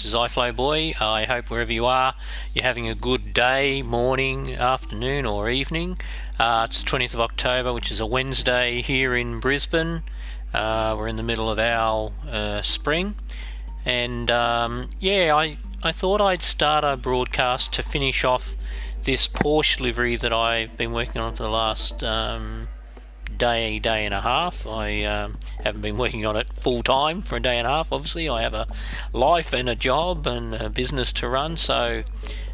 this is Iflowboy. I hope wherever you are, you're having a good day, morning, afternoon or evening. It's the 20th of October, which is a Wednesday here in Brisbane. We're in the middle of our spring. And I thought I'd start a broadcast to finish off this Porsche livery that I've been working on for the last day and a half. I haven't been working on it full time for a day and a half. Obviously, I have a life and a job and a business to run. So,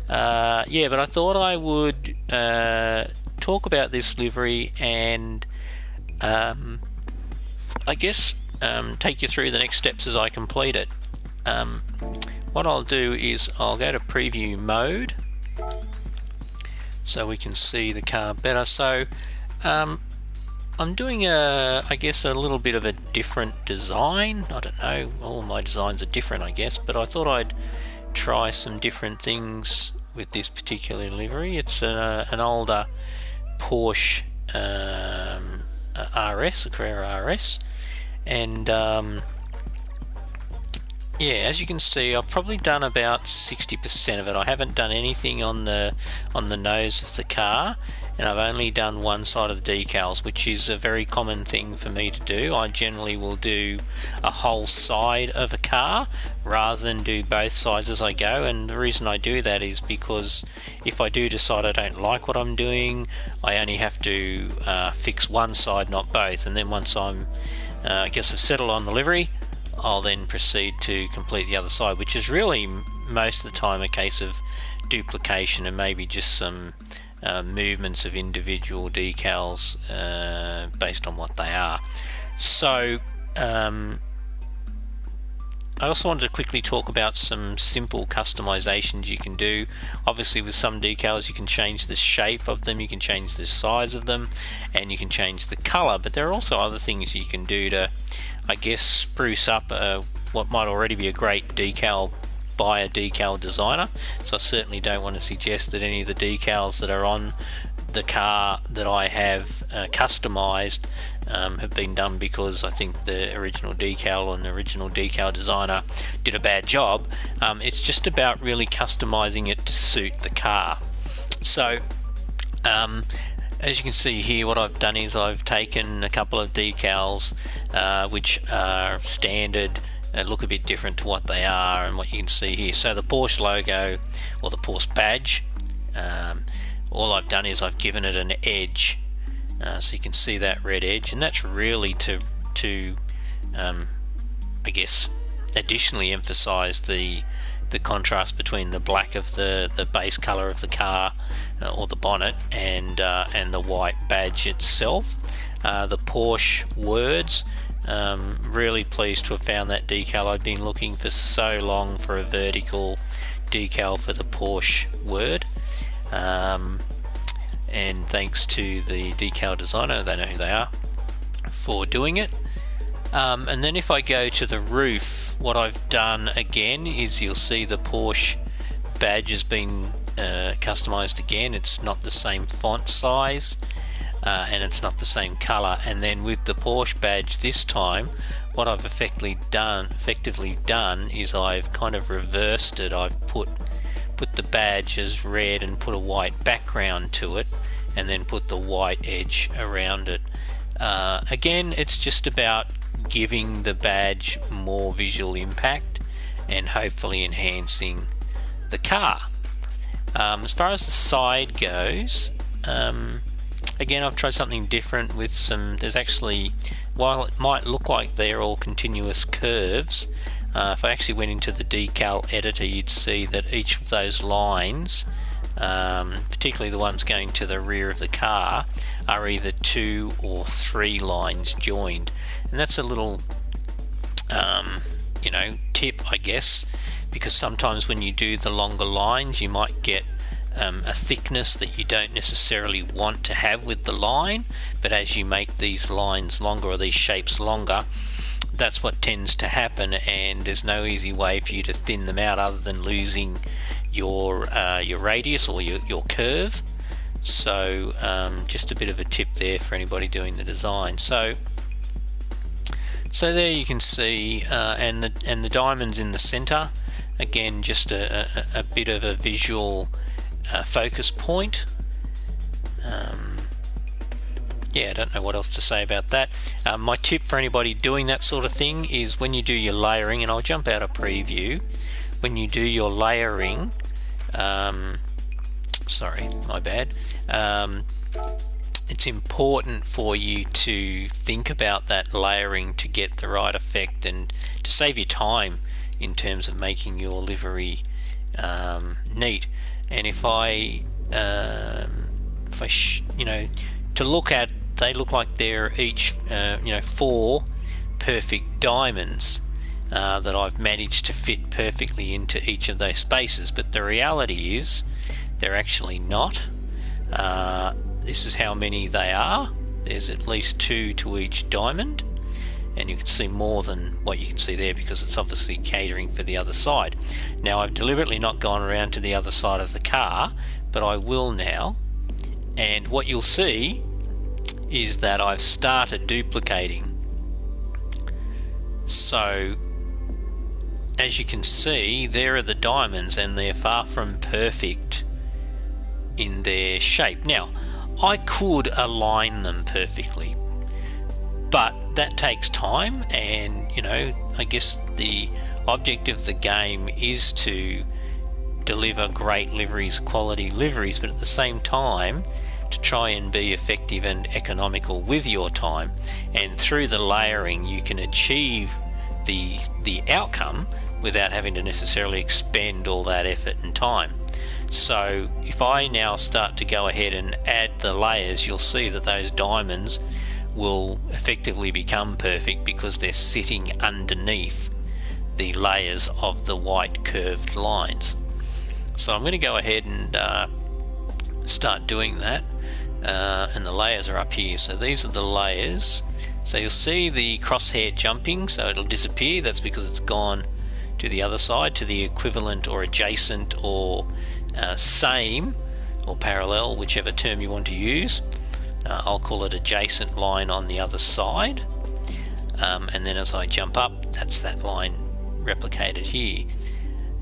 but I thought I would talk about this livery and take you through the next steps as I complete it. What I'll do is I'll go to preview mode so we can see the car better. So I'm doing a little bit of a different design. I don't know, all my designs are different I guess, but I thought I'd try some different things with this particular livery. It's an older Porsche RS, a Carrera RS, and as you can see, I've probably done about 60% of it. I haven't done anything on the nose of the car, and I've only done one side of the decals, which is a very common thing for me to do. I generally will do a whole side of a car rather than do both sides as I go, and the reason I do that is because if I do decide I don't like what I'm doing, I only have to fix one side, not both, and then once I've settled on the livery, I'll then proceed to complete the other side, which is really most of the time a case of duplication and maybe just some movements of individual decals based on what they are. So I also wanted to quickly talk about some simple customizations you can do. Obviously with some decals you can change the shape of them, you can change the size of them, and you can change the color, but there are also other things you can do to spruce up what might already be a great decal by a decal designer. So I certainly don't want to suggest that any of the decals that are on the car that I have customized have been done because I think the original decal and the original decal designer did a bad job. It's just about really customizing it to suit the car. So as you can see here, what I've done is I've taken a couple of decals which are standard, look a bit different to what they are and what you can see here. So the Porsche logo, or the Porsche badge, all I've done is I've given it an edge, so you can see that red edge, and that's really to additionally emphasize the contrast between the black of the base color of the car or the bonnet and the white badge itself. The Porsche words, really pleased to have found that decal. I've been looking for so long for a vertical decal for the Porsche word, and thanks to the decal designer, they know who they are, for doing it. And then if I go to the roof, what I've done again is you'll see the Porsche badge has been customized again. It's not the same font size and it's not the same color. And then with the Porsche badge this time, what I've effectively done is I've kind of reversed it. I've put the badge as red and put a white background to it, and then put the white edge around it. Again, it's just about giving the badge more visual impact and hopefully enhancing the car. As far as the side goes, again I've tried something different with there's actually, while it might look like they're all continuous curves, if I actually went into the decal editor, you'd see that each of those lines, particularly the ones going to the rear of the car, are either 2 or 3 lines joined. And that's a little tip, I guess, because sometimes when you do the longer lines you might get a thickness that you don't necessarily want to have with the line, but as you make these lines longer or these shapes longer, that's what tends to happen, and there's no easy way for you to thin them out other than losing your radius or your curve. So just a bit of a tip there for anybody doing the design. So there you can see, and the diamonds in the center, Again, just a bit of a visual focus point. Yeah, I don't know what else to say about that. My tip for anybody doing that sort of thing is when you do your layering, and I'll jump out a preview, when you do your layering, sorry, my bad, it's important for you to think about that layering to get the right effect and to save you time in terms of making your livery neat. And if I you know, to look at, they look like they're each you know, 4 perfect diamonds that I've managed to fit perfectly into each of those spaces, but the reality is they're actually not. This is how many they are. There's at least 2 to each diamond, and you can see more than what you can see there because it's obviously catering for the other side. Now, I've deliberately not gone around to the other side of the car, but I will now, and what you'll see is that I've started duplicating. So as you can see, there are the diamonds, and they're far from perfect in their shape. Now, I could align them perfectly, but that takes time, and you know, I guess the object of the game is to deliver great liveries, quality liveries, but at the same time to try and be effective and economical with your time. And through the layering you can achieve the outcome without having to necessarily expend all that effort and time. So if I now start to go ahead and add the layers, you'll see that those diamonds will effectively become perfect because they're sitting underneath the layers of the white curved lines. So I'm going to go ahead and start doing that, and the layers are up here. So these are the layers. So you'll see the crosshair jumping, so it'll disappear. That's because it's gone to the other side, to the equivalent or adjacent or same or parallel, whichever term you want to use. I'll call it adjacent line on the other side, and then as I jump up, that's that line replicated here,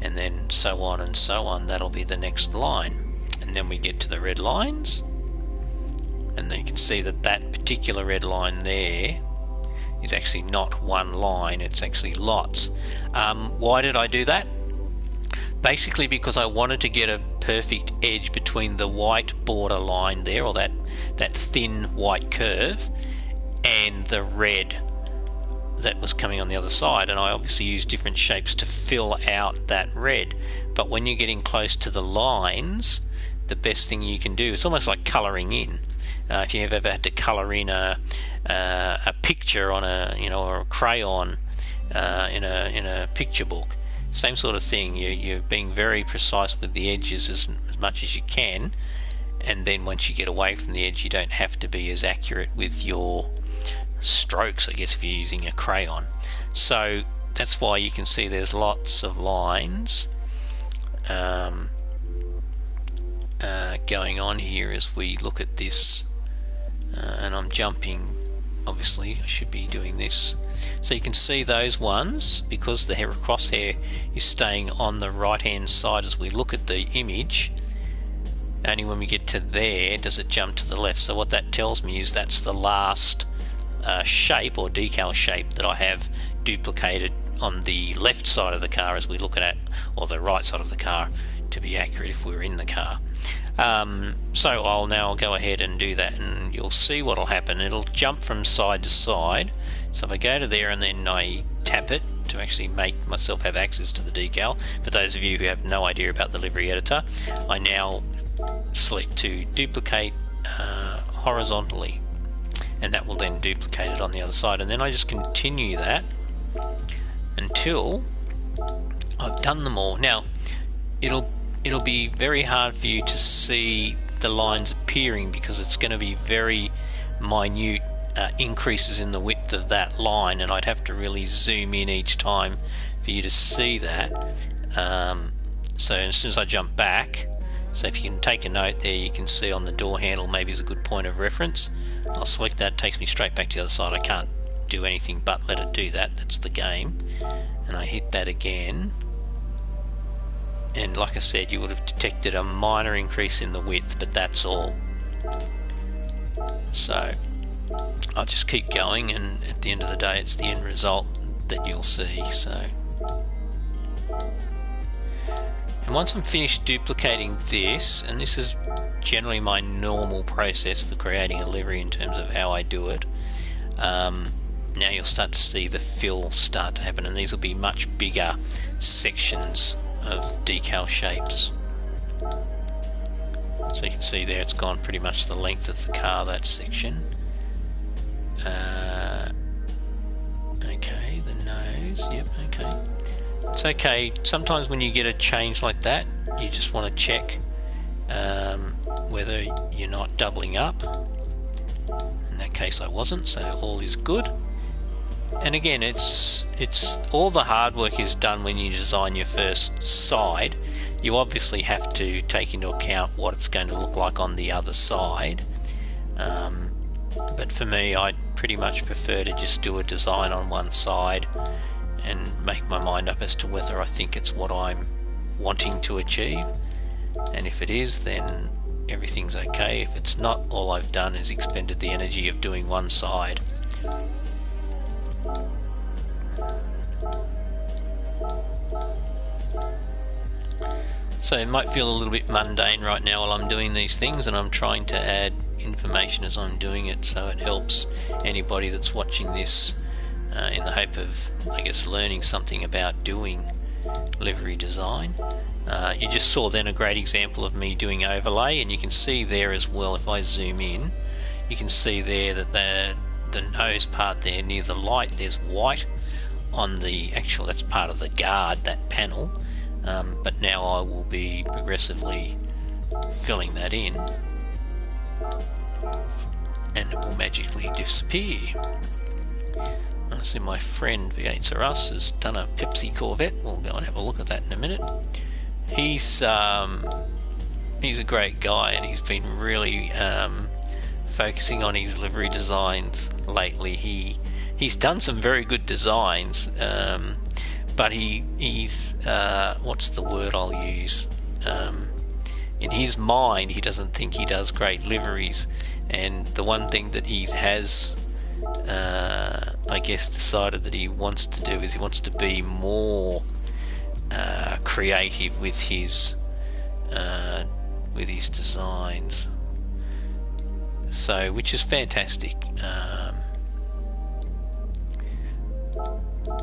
and then so on and so on. That'll be the next line, and then we get to the red lines, and then you can see that that particular red line there is actually not one line, it's actually lots. Why did I do that? Basically because I wanted to get a perfect edge between the white border line there, or that thin white curve, and the red that was coming on the other side. And I obviously used different shapes to fill out that red, but when you're getting close to the lines, the best thing you can do, it's almost like colouring in. If you have ever had to colour in a picture on a, you know, or a crayon in a picture book, same sort of thing. You're being very precise with the edges as much as you can, and then once you get away from the edge, you don't have to be as accurate with your strokes, I guess, if you're using a crayon. So that's why you can see there's lots of lines going on here as we look at this, and I'm jumping. Obviously I should be doing this, so you can see those ones, because the crosshair is staying on the right hand side as we look at the image. Only when we get to there does it jump to the left. So what that tells me is that's the last shape or decal shape that I have duplicated on the left side of the car as we look at it, or the right side of the car to be accurate if we're in the car. So I'll now go ahead and do that, and you'll see what will happen. It'll jump from side to side. So if I go to there and then I tap it to actually make myself have access to the decal, for those of you who have no idea about the livery editor, I now select to duplicate horizontally, and that will then duplicate it on the other side, and then I just continue that until I've done them all. Now it'll be very hard for you to see the lines appearing because it's going to be very minute increases in the width of that line, and I'd have to really zoom in each time for you to see that. So as soon as I jump back, so if you can take a note there, you can see on the door handle maybe is a good point of reference. I'll select that, takes me straight back to the other side. I can't do anything but let it do that, that's the game. And I hit that again, and like I said, you would have detected a minor increase in the width, but that's all. So I'll just keep going, and at the end of the day it's the end result that you'll see. So, and once I'm finished duplicating this, and this is generally my normal process for creating a livery in terms of how I do it, now you'll start to see the fill start to happen, and these will be much bigger sections of decal shapes. So you can see there it's gone pretty much the length of the car, that section. Okay, the nose, yep, okay. It's okay, sometimes when you get a change like that, you just want to check whether you're not doubling up. In that case I wasn't, so all is good. And again, it's all the hard work is done when you design your first side. You obviously have to take into account what it's going to look like on the other side. But for me, I pretty much prefer to just do a design on one side and make my mind up as to whether I think it's what I'm wanting to achieve. And if it is, then everything's okay. If it's not, all I've done is expended the energy of doing one side. So it might feel a little bit mundane right now while I'm doing these things, and I'm trying to add information as I'm doing it, so it helps anybody that's watching this in the hope of, I guess, learning something about doing livery design. You just saw then a great example of me doing overlay, and you can see there as well, if I zoom in, you can see there that the nose part there near the light, there's white on the actual, that's part of the guard, that panel. But now I will be progressively filling that in, and it will magically disappear. I see my friend V8 Us has done a Pepsi Corvette. We'll go and have a look at that in a minute. He's a great guy, and he's been really focusing on his livery designs lately. He's done some very good designs, but he's what's the word I'll use? In his mind, he doesn't think he does great liveries, and the one thing that he has, I guess, decided that he wants to do is he wants to be more creative with his designs. So, which is fantastic.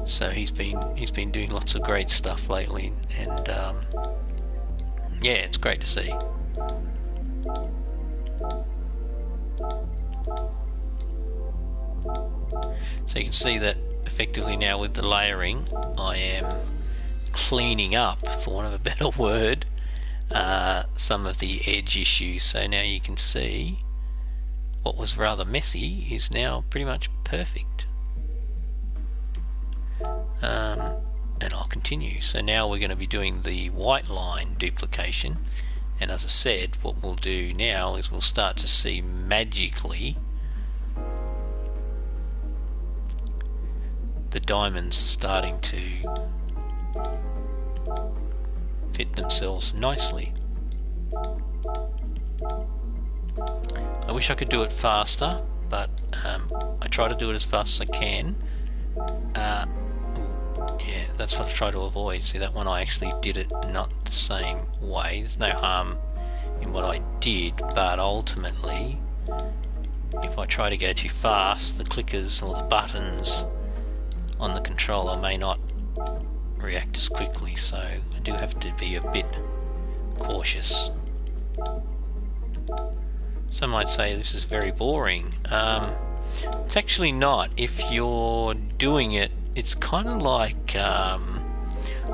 So he's been doing lots of great stuff lately, and yeah, it's great to see. So you can see that effectively now with the layering, I am cleaning up, for want of a better word, some of the edge issues. So now you can see what was rather messy is now pretty much perfect. And I'll continue. So now we're going to be doing the white line duplication, and as I said, what we'll do now is we'll start to see magically the diamonds starting to fit themselves nicely. I wish I could do it faster, but I try to do it as fast as I can. Yeah, that's what I try to avoid. See, that one I actually did it not the same way. There's no harm in what I did, but ultimately, if I try to go too fast, the clickers or the buttons on the controller may not react as quickly, so I do have to be a bit cautious. Some might say this is very boring. It's actually not. If you're doing it, it's kind of like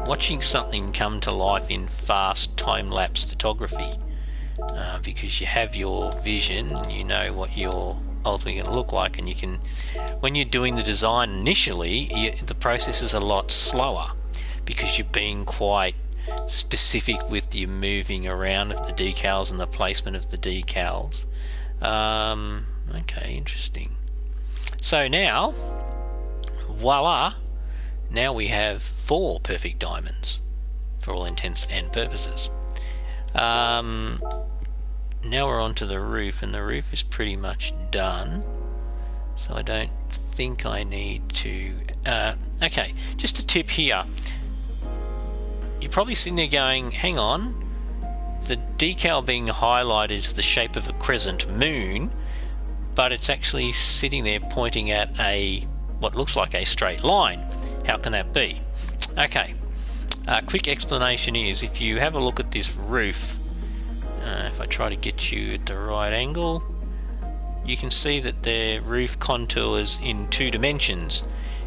watching something come to life in fast time-lapse photography, because you have your vision and you know what you're ultimately going to look like, and you can, when you're doing the design initially, the process is a lot slower because you're being quite specific with your moving around of the decals and the placement of the decals. Okay, interesting. So now, voila, now we have 4 perfect diamonds for all intents and purposes. Now we're onto the roof, and the roof is pretty much done, so I don't think I need to... okay, just a tip here. You're probably sitting there going, hang on, the decal being highlighted is the shape of a crescent moon, but it's actually sitting there pointing at what looks like a straight line. How can that be? Okay, quick explanation is, if you have a look at this roof, if I try to get you at the right angle, you can see that the roof contours in 2 dimensions.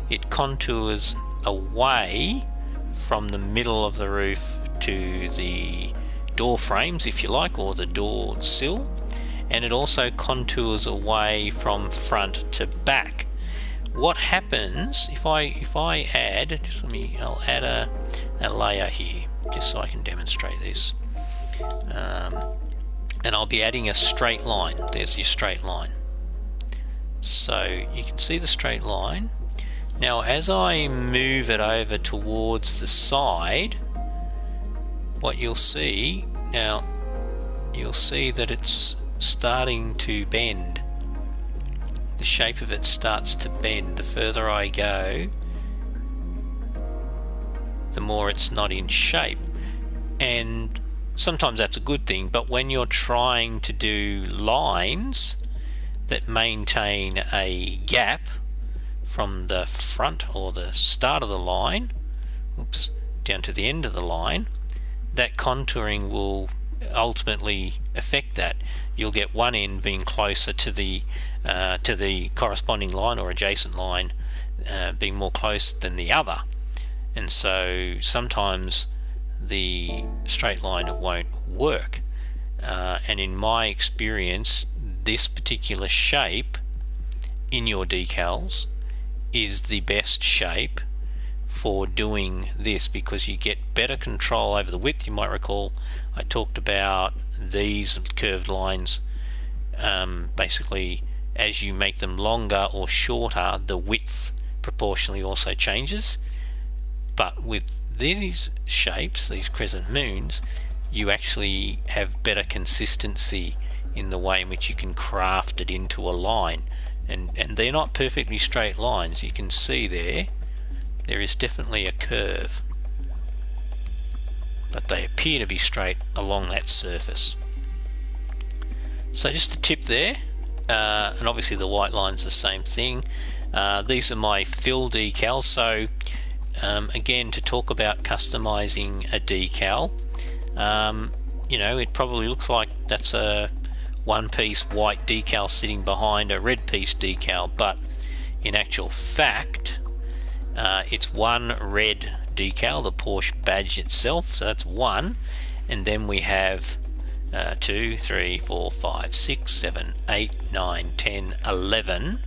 It contours away from the middle of the roof to the door frames, if you like, or the door sill, and it also contours away from front to back. What happens if I add, I'll add a layer here just so I can demonstrate this, and I'll be adding a straight line. There's your straight line, so you can see the straight line. Now as I move it over towards the side, what you'll see that it's starting to bend. The shape of it starts to bend. The further I go, the more it's not in shape, and sometimes that's a good thing, but when you're trying to do lines that maintain a gap from the front or the start of the line, down to the end of the line, that contouring will ultimately affect that. You'll get one end being closer to the corresponding line or adjacent line, being more close than the other, and so sometimes the straight line won't work. And in my experience, this particular shape in your decals is the best shape for doing this, because you get better control over the width. You might recall I talked about these curved lines. Basically, as you make them longer or shorter, the width proportionally also changes. But with these shapes, these crescent moons, you actually have better consistency in the way in which you can craft it into a line, and they're not perfectly straight lines. You can see there is definitely a curve, but they appear to be straight along that surface. So just a tip there, and obviously the white line's the same thing. These are my fill decals. So again, to talk about customizing a decal, it probably looks like that's a one-piece white decal sitting behind a red piece decal, but in actual fact it's one red decal, the Porsche badge itself, so that's one, and then we have 2, 3, 4, 5, 6, 7, 8, 9, 10, 11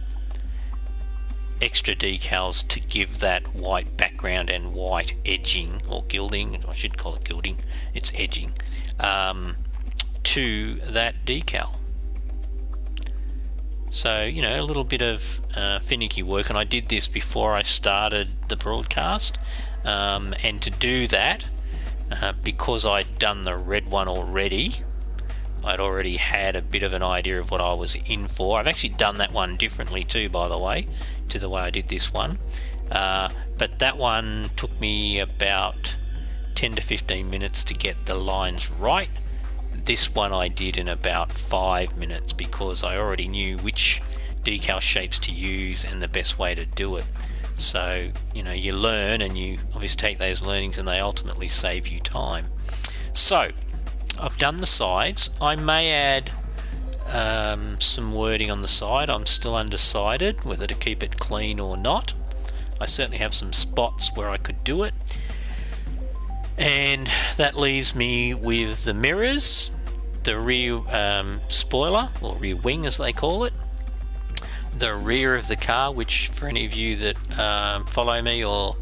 extra decals to give that white background and white edging, or gilding, I should call it gilding, it's edging, to that decal. So, a little bit of finicky work, and I did this before I started the broadcast, and to do that, because I'd done the red one already, I'd already had a bit of an idea of what I was in for. I've actually done that one differently too, by the way, to the way I did this one, but that one took me about 10 to 15 minutes to get the lines right. This one I did in about 5 minutes, because I already knew which decal shapes to use and the best way to do it. So you learn, and you obviously take those learnings, and they ultimately save you time. So I've done the sides. I may add some wording on the side. I'm still undecided whether to keep it clean or not. I certainly have some spots where I could do it, and that leaves me with the mirrors, the rear spoiler, or rear wing as they call it, the rear of the car, which for any of you that follow me or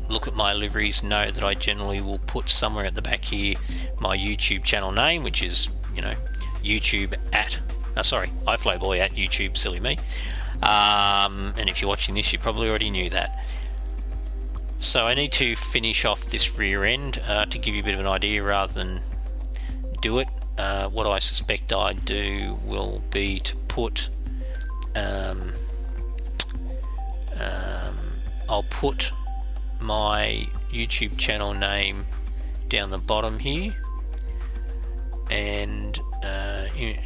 look at my liveries know that I generally will put somewhere at the back here my YouTube channel name, which is YouTube at Iflowboy at YouTube, silly me, and if you're watching this you probably already knew that. So I need to finish off this rear end to give you a bit of an idea rather than do it. What I suspect I'd do will be to put I'll put my YouTube channel name down the bottom here, and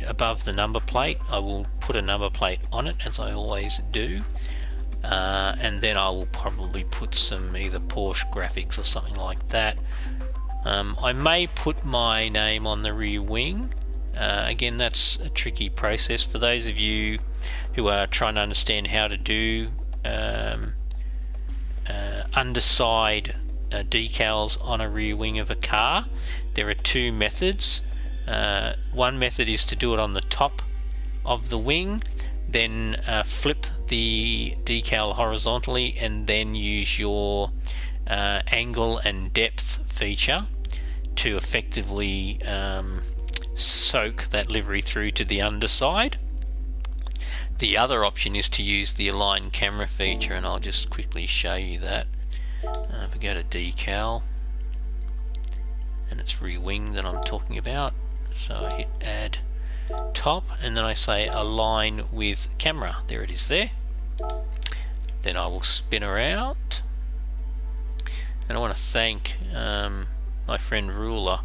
above the number plate I will put a number plate on it, as I always do, and then I will probably put some either Porsche graphics or something like that. I may put my name on the rear wing. Again, that's a tricky process for those of you who are trying to understand how to do underside decals on a rear wing of a car. There are two methods. One method is to do it on the top of the wing, then flip the decal horizontally, and then use your angle and depth feature to effectively soak that livery through to the underside. The other option is to use the align camera feature, and I'll just quickly show you that. If we go to decal, and it's rear wing that I'm talking about, so I hit add top, and then I say align with camera. There it is there. Then I will spin around, and I want to thank my friend Ruler,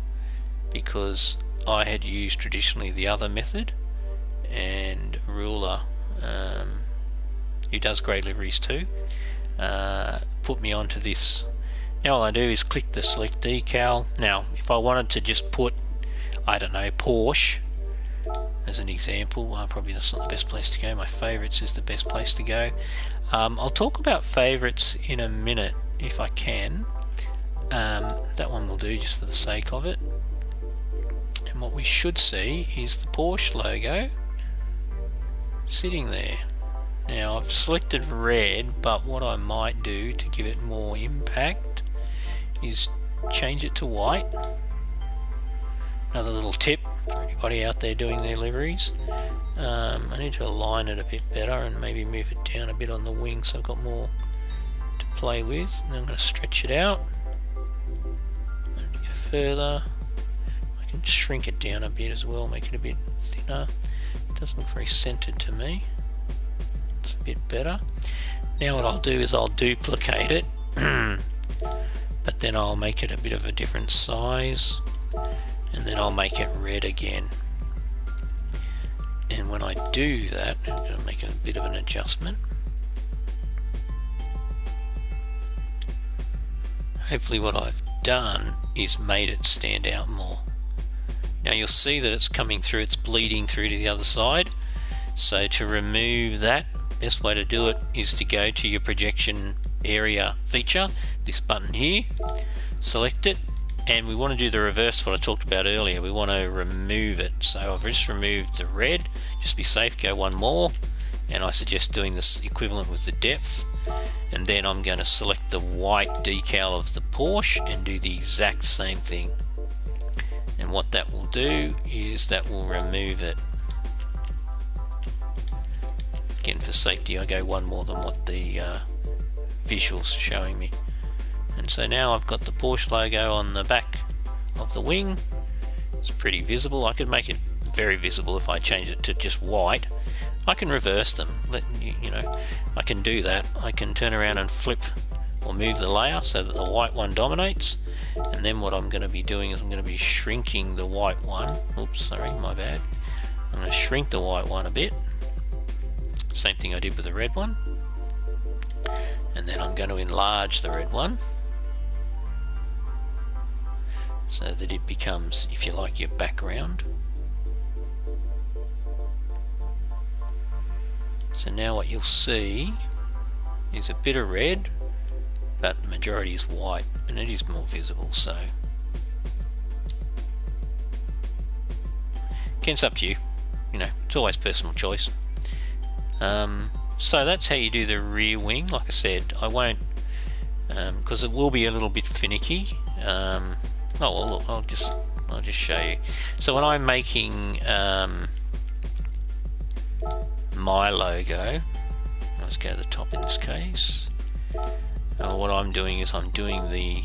because I had used traditionally the other method, and Ruler, who does great liveries too, put me onto this. Now all I do is click the select decal. Now if I wanted to just put, I don't know, Porsche as an example, probably that's not the best place to go. My favourites is the best place to go. I'll talk about favourites in a minute if I can. That one will do just for the sake of it. And what we should see is the Porsche logo sitting there. Now I've selected red, but what I might do to give it more impact is change it to white. Another little tip for anybody out there doing their liveries. I need to align it a bit better and maybe move it down a bit on the wing so I've got more to play with. And I'm going to stretch it out and go further. I can just shrink it down a bit as well, make it a bit thinner. It doesn't look very centered to me. It's a bit better. Now what I'll do is I'll duplicate it but then I'll make it a bit of a different size, and then I'll make it red again. And when I do that, I'm going to make a bit of an adjustment. Hopefully what I've done is made it stand out more. Now you'll see that it's coming through, it's bleeding through to the other side. So to remove that, best way to do it is to go to your projection area feature, this button here, select it, and we want to do the reverse of what I talked about earlier. We want to remove it. So I've just removed the red, just be safe, go one more, and I suggest doing this equivalent with the depth, and then I'm going to select the white decal of the Porsche and do the exact same thing. And what that will do is that will remove it. Again, for safety I go one more than what the visuals are showing me. And so now I've got the Porsche logo on the back of the wing. It's pretty visible. I could make it very visible if I change it to just white. I can reverse them. You know, I can do that. I can turn around and flip or move the layer so that the white one dominates. And then what I'm going to be doing is I'm going to be shrinking the white one. Oops, sorry, my bad. I'm going to shrink the white one a bit. Same thing I did with the red one. And then I'm going to enlarge the red one so that it becomes, if you like, your background. So now what you'll see is a bit of red, but the majority is white, and it is more visible. So again, it's up to you. You know, it's always personal choice. So that's how you do the rear wing. Like I said, I won't, because it will be a little bit finicky. Oh well, look, I'll just show you. So when I'm making my logo, let's go to the top in this case. what I'm doing is I'm doing the.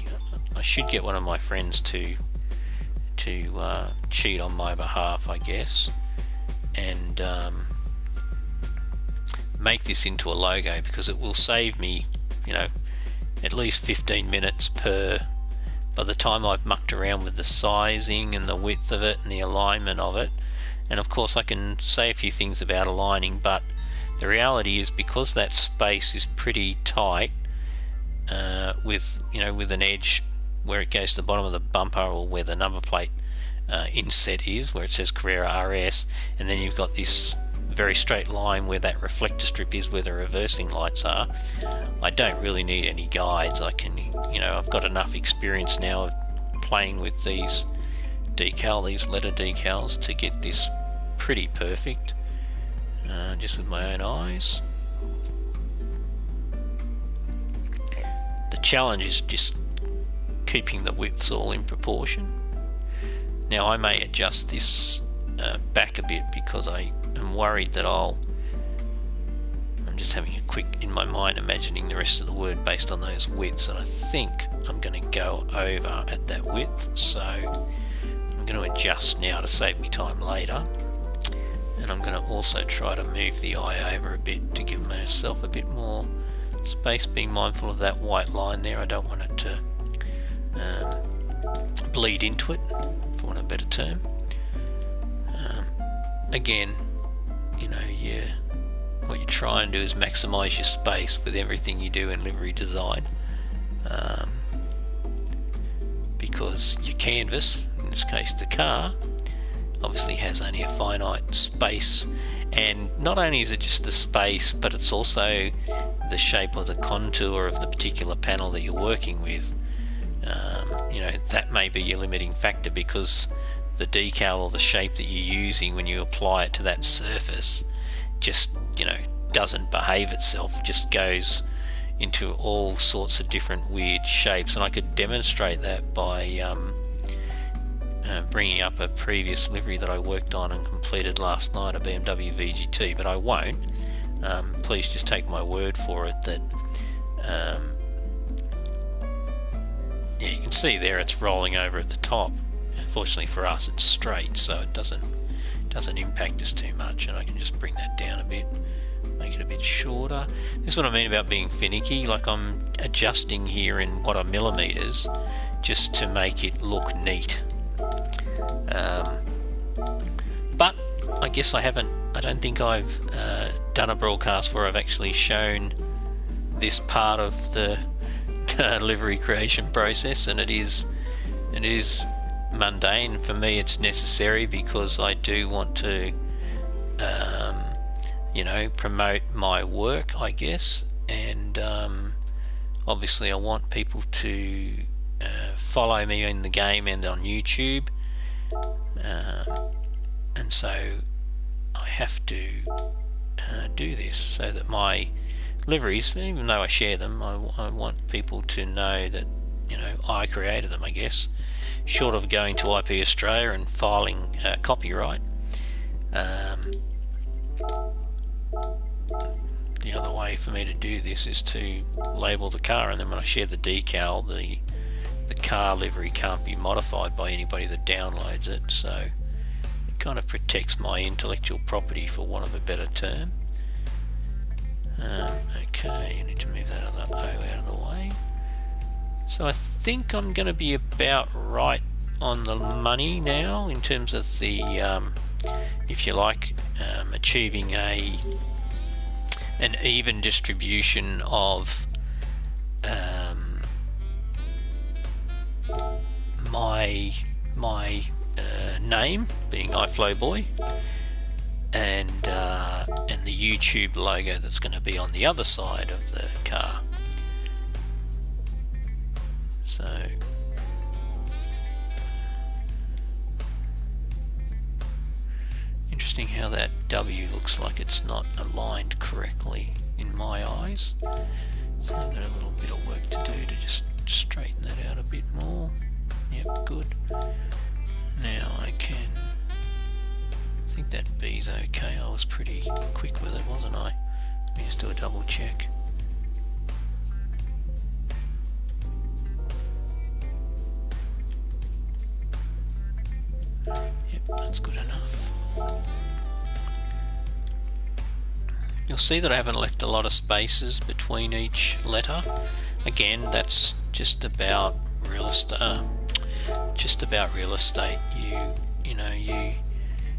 I should get one of my friends to cheat on my behalf, I guess, and make this into a logo, because it will save me, you know, at least 15 minutes per. By the time I've mucked around with the sizing and the width of it and the alignment of it, and of course I can say a few things about aligning, but the reality is, because that space is pretty tight, with an edge where it goes to the bottom of the bumper, or where the number plate inset is, where it says Carrera RS, and then you've got this very straight line where that reflector strip is, where the reversing lights are. I don't really need any guides. I can, I've got enough experience now of playing with these letter decals to get this pretty perfect, just with my own eyes. The challenge is just keeping the widths all in proportion. Now I may adjust this back a bit, because I am worried that I'm just having a quick, in my mind, imagining the rest of the word based on those widths, and I think I'm going to go over at that width, so I'm going to adjust now to save me time later. And I'm going to also try to move the eye over a bit to give myself a bit more space, being mindful of that white line there. I don't want it to bleed into it, for want of a better term. Again, what you try and do is maximise your space with everything you do in livery design, because your canvas, in this case the car, obviously has only a finite space, and not only is it just the space, but it's also the shape of the contour of the particular panel that you're working with. That may be your limiting factor, because the decal or the shape that you're using when you apply it to that surface just doesn't behave itself, just goes into all sorts of different weird shapes. And I could demonstrate that by bringing up a previous livery that I worked on and completed last night, a BMW VGT, but I won't. Please just take my word for it that you can see there it's rolling over at the top. Unfortunately for us, it's straight, so it doesn't impact us too much, and I can just bring that down a bit, make it a bit shorter. This is what I mean about being finicky. Like, I'm adjusting here in what are millimeters just to make it look neat. But I guess I don't think I've done a broadcast where I've actually shown this part of the livery creation process, and it is mundane. For me, it's necessary, because I do want to promote my work, I guess, and obviously I want people to follow me in the game and on YouTube, and so I have to do this so that my liveries, even though I share them, I want people to know that I created them, I guess, short of going to IP Australia and filing copyright. The other way for me to do this is to label the car, and then when I share the decal, the car livery can't be modified by anybody that downloads it, so it kind of protects my intellectual property, for want of a better term. Okay, you need to move that other O out of the way. So I think I'm going to be about right on the money now in terms of the, if you like, achieving an even distribution of my name being Iflowboy, and the YouTube logo that's going to be on the other side of the car. So interesting how that W looks like it's not aligned correctly in my eyes. So I've got a little bit of work to do to just straighten that out a bit more. Yep, good. Now I think that B's okay. I was pretty quick with it, wasn't I? Let me just do a double check. You'll see that I haven't left a lot of spaces between each letter. Again, that's just about real estate. You know, you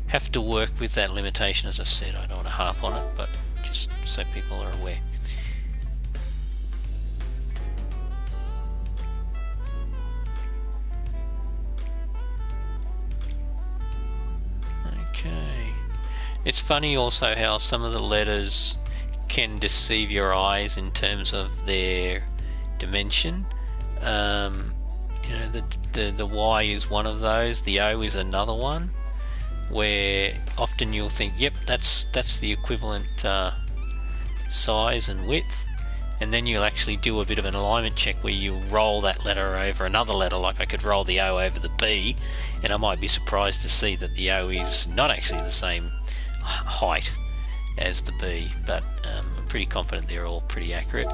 have to work with that limitation. As I said, I don't want to harp on it, but just so people are aware. Okay. It's funny also how some of the letters can deceive your eyes in terms of their dimension. You know, the Y is one of those, the O is another one, where often you'll think, yep, that's the equivalent size and width, and then you'll actually do a bit of an alignment check where you roll that letter over another letter. Like I could roll the O over the B, and I might be surprised to see that the O is not actually the same height as the B, but I'm pretty confident they're all pretty accurate.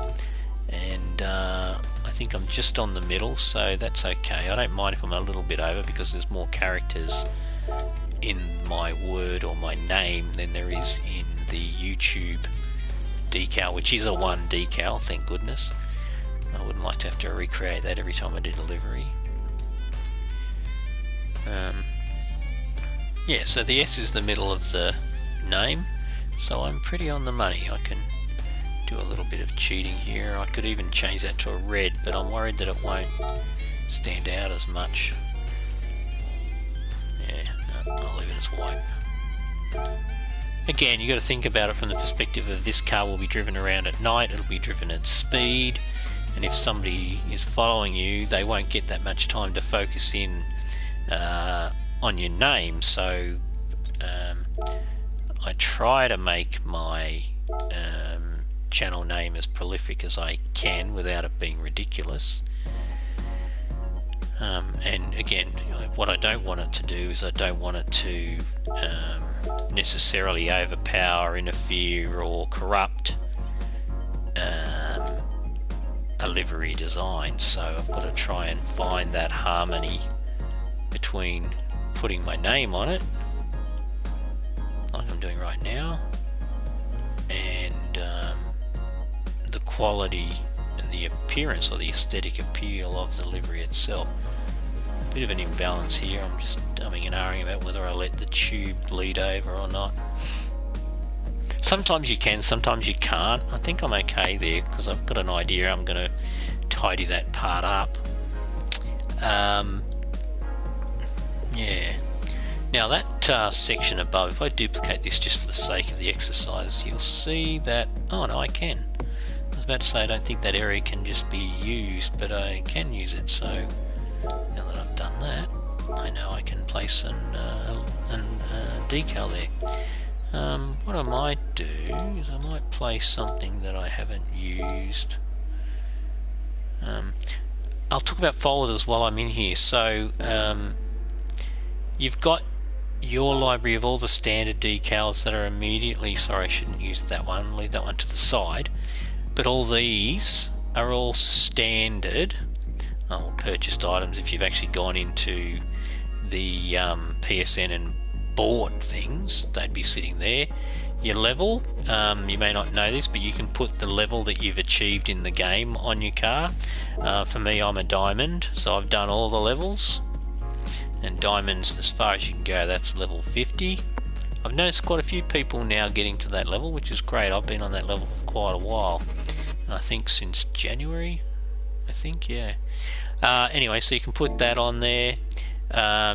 And I think I'm just on the middle, so that's okay. I don't mind if I'm a little bit over, because there's more characters in my word or my name than there is in the YouTube decal, which is a 1 decal, thank goodness. I wouldn't like to have to recreate that every time I do delivery. Yeah, so the S is the middle of the name, so I'm pretty on the money. I can do a little bit of cheating here. I could even change that to a red, but I'm worried that it won't stand out as much. Yeah, no, I'll leave it as white. Again, you got to think about it from the perspective of this car will be driven around at night, it'll be driven at speed, and if somebody is following you, they won't get that much time to focus in on your name. So I try to make my channel name as prolific as I can without it being ridiculous. And again, what I don't want it to do is I don't want it to necessarily overpower, interfere or corrupt a livery design. So I've got to try and find that harmony between putting my name on it, like I'm doing right now, and the quality and the appearance or the aesthetic appeal of the livery itself. Bit of an imbalance here. I'm just umming and ahhing about whether I let the tube bleed over or not. Sometimes you can, sometimes you can't. I think I'm okay there because I've got an idea. I'm going to tidy that part up. Yeah. Now that section above, if I duplicate this just for the sake of the exercise, you'll see that, oh no, I can. I was about to say I don't think that area can just be used, but I can use it. So now that I've done that, I know I can place an decal there. What I might do is I might place something that I haven't used. I'll talk about folders while I'm in here. So you've got your library of all the standard decals that are immediately, sorry, I shouldn't use that one, leave that one to the side, but all these are all standard purchased items. If you've actually gone into the PSN and bought things, they'd be sitting there. Your level, you may not know this, but you can put the level that you've achieved in the game on your car. For me, I'm a diamond, so I've done all the levels, and diamonds, as far as you can go, that's level 50. I've noticed quite a few people now getting to that level, which is great. I've been on that level for quite a while, I think since January, I think, yeah. Anyway, so you can put that on there.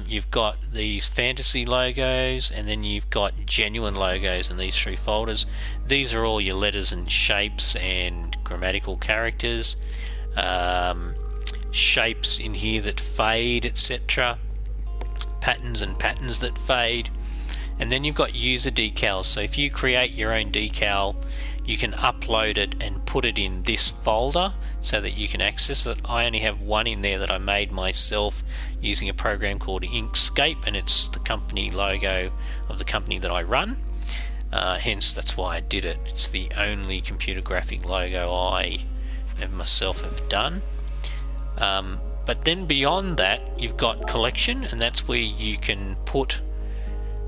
You've got these fantasy logos, and then you've got genuine logos in these 3 folders. These are all your letters and shapes and grammatical characters, shapes in here that fade, etc., patterns and patterns that fade. And then you've got user decals. So if you create your own decal, you can upload it and put it in this folder so that you can access it. I only have one in there that I made myself using a program called Inkscape, and it's the company logo of the company that I run. Hence, that's why I did it. It's the only computer graphic logo I myself have done. But then beyond that, you've got collection, and that's where you can put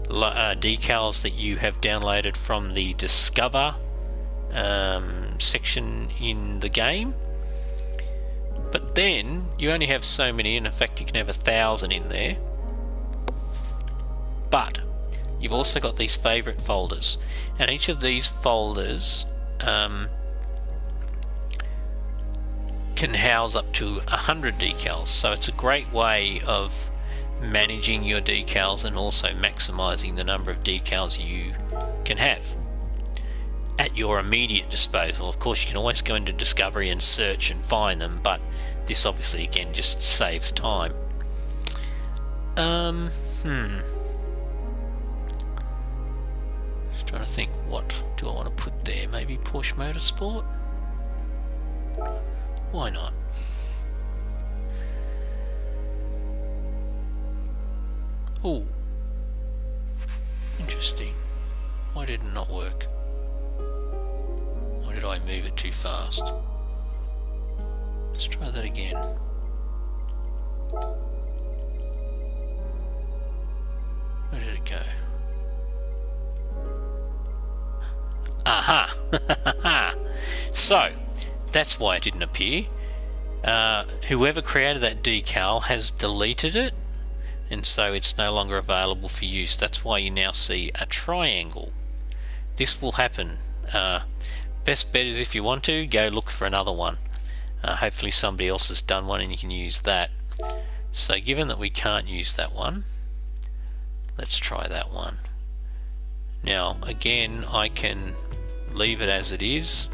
decals that you have downloaded from the Discover section in the game, but then you only have so many, and in fact you can have 1,000 in there. But you've also got these favorite folders, and each of these folders can house up to 100 decals, so it's a great way of managing your decals and also maximizing the number of decals you can have at your immediate disposal. Of course, you can always go into Discovery and search and find them, but this obviously again just saves time. Just trying to think, what do I want to put there? Maybe Porsche Motorsport? Why not? Oh, interesting. Why did it not work? Or did I move it too fast? Let's try that again. Where did it go? Aha! So, that's why it didn't appear. Whoever created that decal has deleted it, and so it's no longer available for use. That's why you now see a triangle. This will happen. Best bet is, if you want to, go look for another one. Hopefully somebody else has done one and you can use that. So given that we can't use that one, let's try that one. Now again, I can leave it as it is,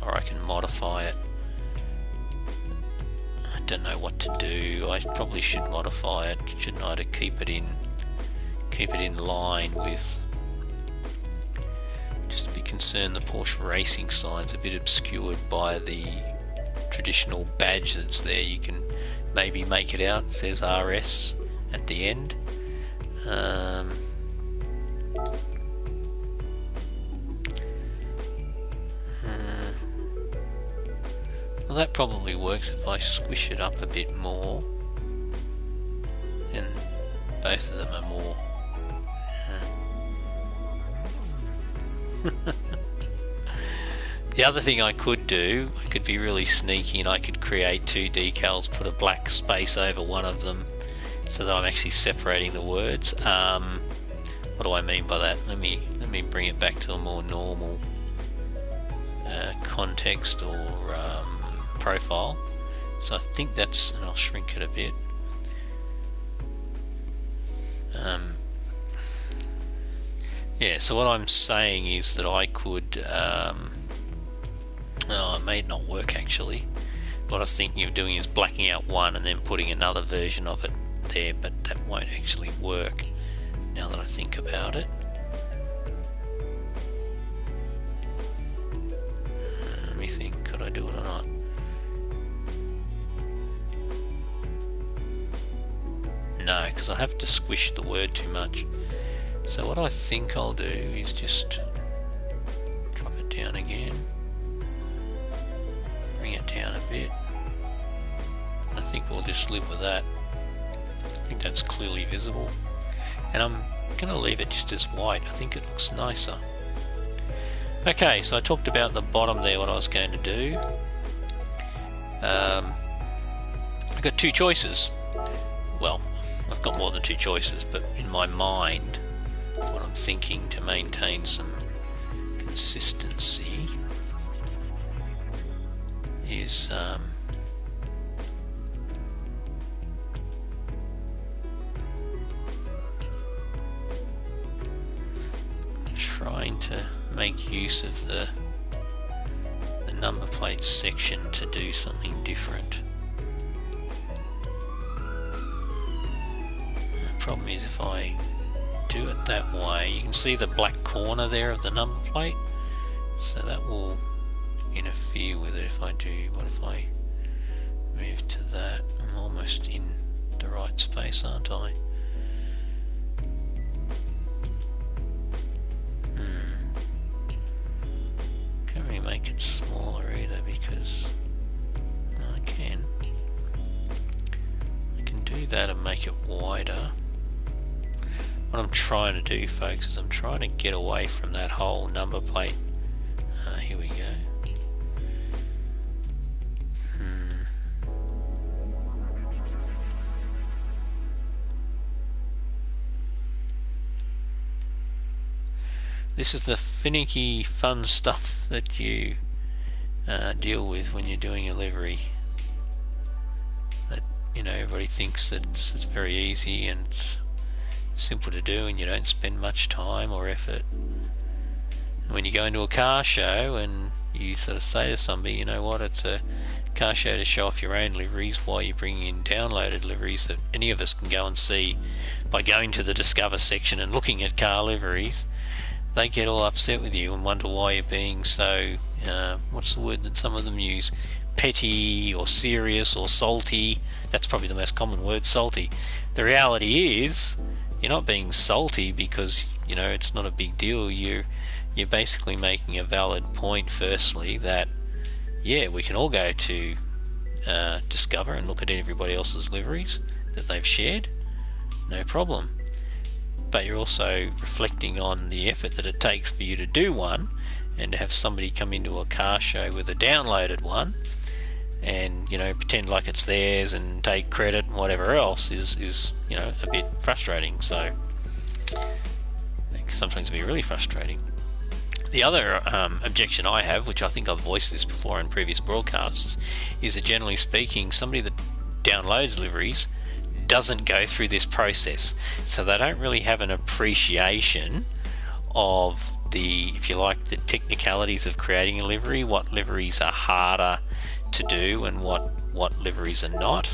or I can modify it. I don't know what to do. I probably should modify it, shouldn't I, to keep it in line with. Just to be concerned, the Porsche racing sign's a bit obscured by the traditional badge that's there. You can maybe make it out. It says RS at the end. Well, that probably works if I squish it up a bit more, and both of them are more. The other thing I could do, I could be really sneaky and I could create two decals, put a black space over one of them so that I'm actually separating the words. What do I mean by that? Let me bring it back to a more normal context or profile. So I think that's, and I'll shrink it a bit. Yeah, so what I'm saying is that I could, oh, it may not work actually. What I was thinking of doing is blacking out one and then putting another version of it there, but that won't actually work now that I think about it. Let me think, could I do it or not? No, because I have to squish the word too much. So what I think I'll do is just drop it down again, bring it down a bit. I think we'll just live with that. I think that's clearly visible, and I'm going to leave it just as white. I think it looks nicer. Okay, so I talked about the bottom there, what I was going to do. I've got two choices. Well, I've got more than two choices, but in my mind, what I'm thinking to maintain some consistency is trying to make use of the number plate section to do something different. The problem is if I do it that way, you can see the black corner there of the number plate, so that will interfere with it if I do. What if I move to that? I'm almost in the right space, aren't I? Can't really make it smaller either, because I can do that and make it wider. what I'm trying to do, folks, is I'm trying to get away from that whole number plate. Here we go. This is the finicky, fun stuff that you deal with when you're doing a livery. That, you know, everybody thinks that it's very easy and it's simple to do, and you don't spend much time or effort. And when you go into a car show and you sort of say to somebody, you know what, it's a car show to show off your own liveries, while you're bringing in downloaded liveries that any of us can go and see by going to the Discover section and looking at car liveries, they get all upset with you and wonder why you're being so, what's the word that some of them use, petty or serious or salty. That's probably the most common word, salty. The reality is, you're not being salty because, you know, it's not a big deal. You're basically making a valid point, firstly, that, yeah, we can all go to Discover and look at everybody else's liveries that they've shared, no problem. But you're also reflecting on the effort that it takes for you to do one, and to have somebody come into a car show with a downloaded one and, you know, pretend like it's theirs and take credit and whatever else is you know, a bit frustrating. So sometimes it can be really frustrating. The other objection I have, which I think I've voiced this before in previous broadcasts, is that generally speaking, somebody that downloads liveries doesn't go through this process, so they don't really have an appreciation of the, if you like, the technicalities of creating a livery, what liveries are harder to do and what liveries are not,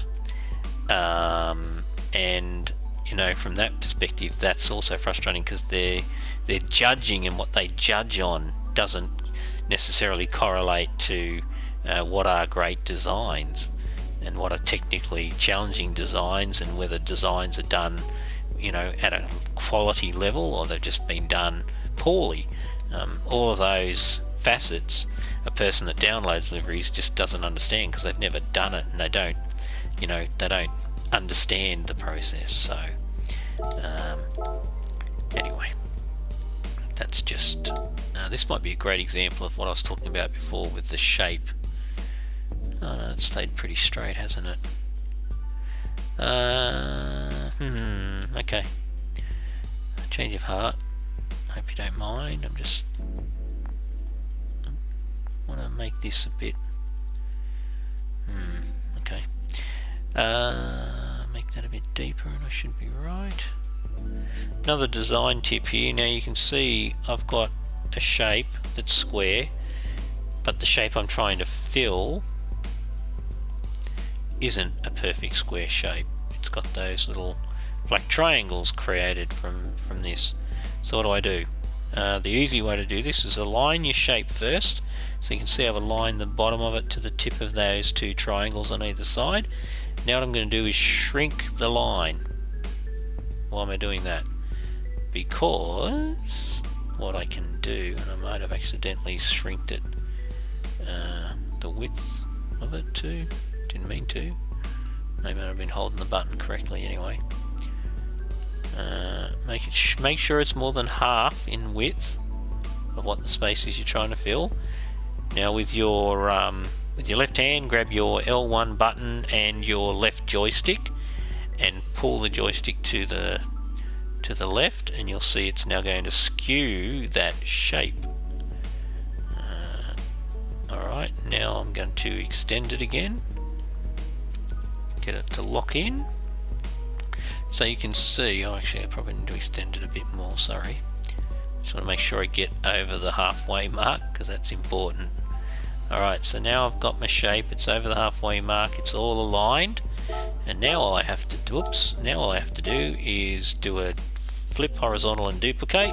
and, you know, from that perspective, that's also frustrating because they're judging, and what they judge on doesn't necessarily correlate to what are great designs and what are technically challenging designs, and whether designs are done, you know, at a quality level or they've just been done poorly. All of those facets, a person that downloads liveries just doesn't understand because they've never done it, and they don't, you know, they don't understand the process. So anyway, that's just this might be a great example of what I was talking about before with the shape. Oh no, it's stayed pretty straight, hasn't it? Okay. Change of heart. Hope you don't mind. I'm just want to make this a bit. Okay. Make that a bit deeper, and I should be right. Another design tip here. Now you can see I've got a shape that's square, but the shape I'm trying to fill isn't a perfect square shape. It's got those little black triangles created from this. So what do? The easy way to do this is align your shape first. So you can see I've aligned the bottom of it to the tip of those two triangles on either side. Now what I'm going to do is shrink the line. Why am I doing that? Because what I can do, and I might have accidentally shrinked it, the width of it too. Didn't mean to. Maybe I've been holding the button correctly anyway. Make sure it's more than half in width of what the space is you're trying to fill. Now with your left hand, grab your L1 button and your left joystick and pull the joystick to the left, and you'll see it's now going to skew that shape. Alright, now I'm going to extend it again. Get it to lock in. So you can see, actually I probably need to extend it a bit more, sorry. Just want to make sure I get over the halfway mark because that's important. Alright, so now I've got my shape, it's over the halfway mark, it's all aligned, and now all I have to do, is do a flip horizontal and duplicate,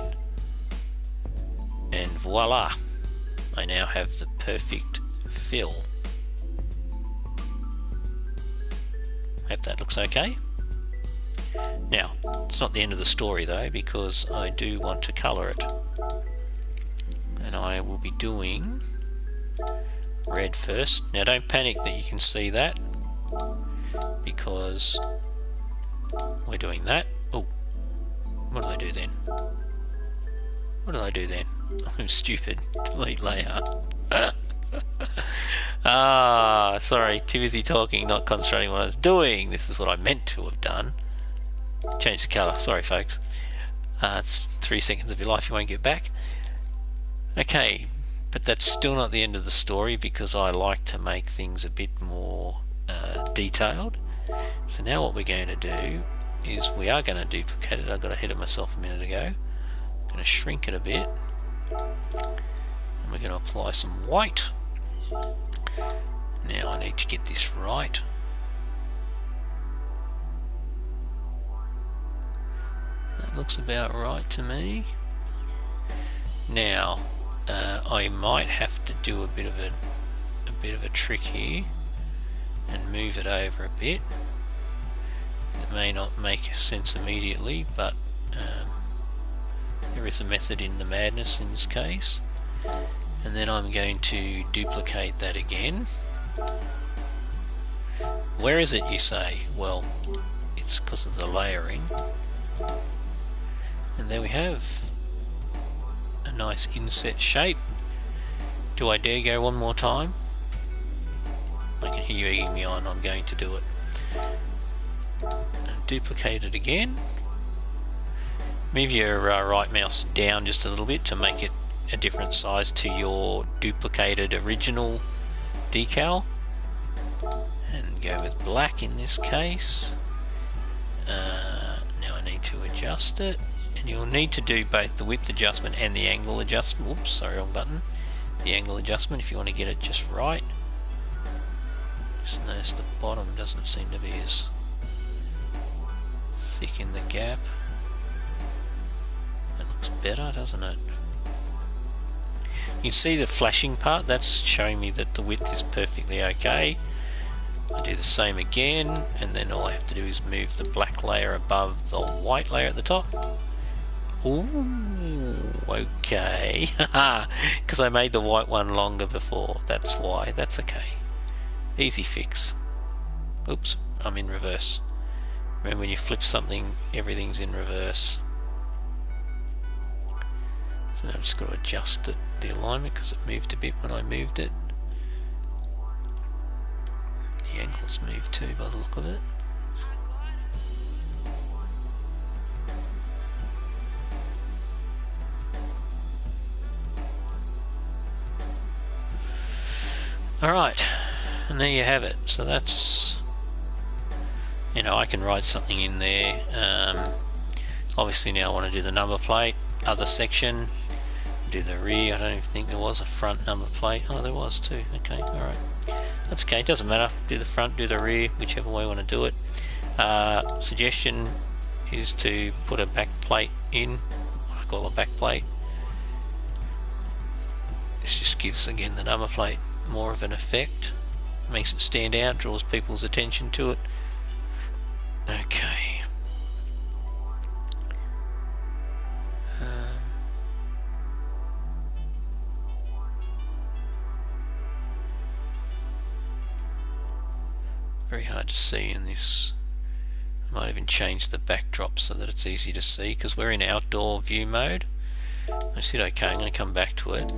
and voila, I now have the perfect fill. Hope that looks okay. Now, it's not the end of the story though, because I do want to colour it. And I will be doing red first. Now don't panic that you can see that, because we're doing that. Oh, What do I do then? What did I do then? I'm stupid. Delete layer. Ah, sorry. Too busy talking, not concentrating on what I was doing. This is what I meant to have done. Change the colour. Sorry, folks. It's 3 seconds of your life you won't get back. Okay, but that's still not the end of the story because I like to make things a bit more detailed. So now what we're going to do is we are going to duplicate it. I got ahead of myself a minute ago. I'm going to shrink it a bit. And we're going to apply some white. Now I need to get this right. That looks about right to me. Now I might have to do a bit of a trick here and move it over a bit. It may not make sense immediately, but there is a method in the madness in this case. And then I'm going to duplicate that again. Where is it, you say? Well, it's because of the layering. And there we have a nice inset shape. Do I dare go one more time? I can hear you egging me on. I'm going to do it. And duplicate it again. Move your right mouse down just a little bit to make it a different size to your duplicated original decal. And go with black in this case. Now I need to adjust it. And you'll need to do both the width adjustment and the angle adjustment. Oops, sorry, wrong button. The angle adjustment if you want to get it just right. Just notice the bottom doesn't seem to be as thick in the gap. That looks better, doesn't it? You can see the flashing part, that's showing me that the width is perfectly okay. I do the same again, and then all I have to do is move the black layer above the white layer at the top. Ooh, okay. Because I made the white one longer before, that's why. That's okay. Easy fix. Oops, I'm in reverse. Remember when you flip something, everything's in reverse. So now I've just got to adjust it, the alignment, because it moved a bit when I moved it. The angle's moved too by the look of it. Alright, and there you have it. So that's, you know, I can write something in there. Obviously now I want to do the number plate, other section, do the rear. I don't even think there was a front number plate. Oh, there was too. Okay, alright. That's okay, doesn't matter. Do the front, do the rear, whichever way you want to do it. Suggestion is to put a back plate in, what I call a back plate. This just gives, again, the number plate more of an effect. Makes it stand out, draws people's attention to it. Okay. Very hard to see in this. I might even change the backdrop so that it's easy to see, because we're in outdoor view mode. I said okay, I'm going to come back to it.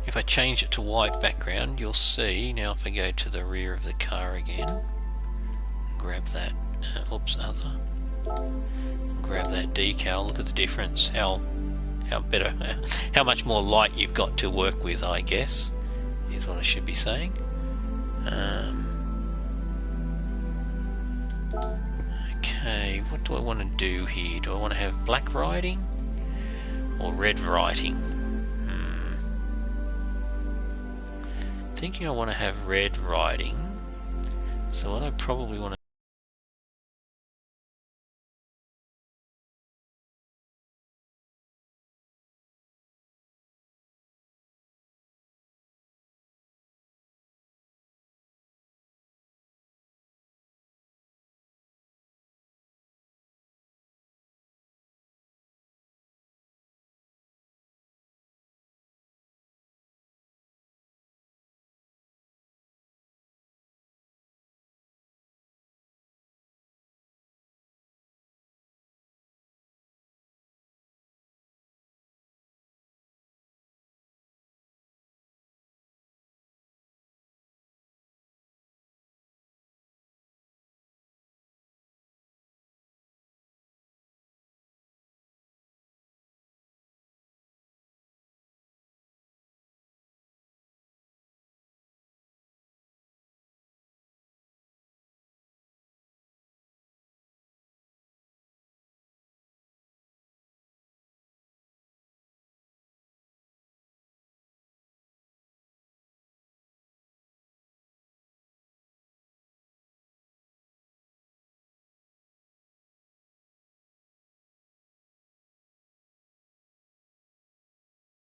If I change it to white background, you'll see, now if I go to the rear of the car again, grab that, grab that decal, look at the difference, how better, how much more light you've got to work with, I guess, is what I should be saying. Okay, what do I want to do here? Do I want to have black writing or red writing? Thinking I want to have red writing, so what I probably want to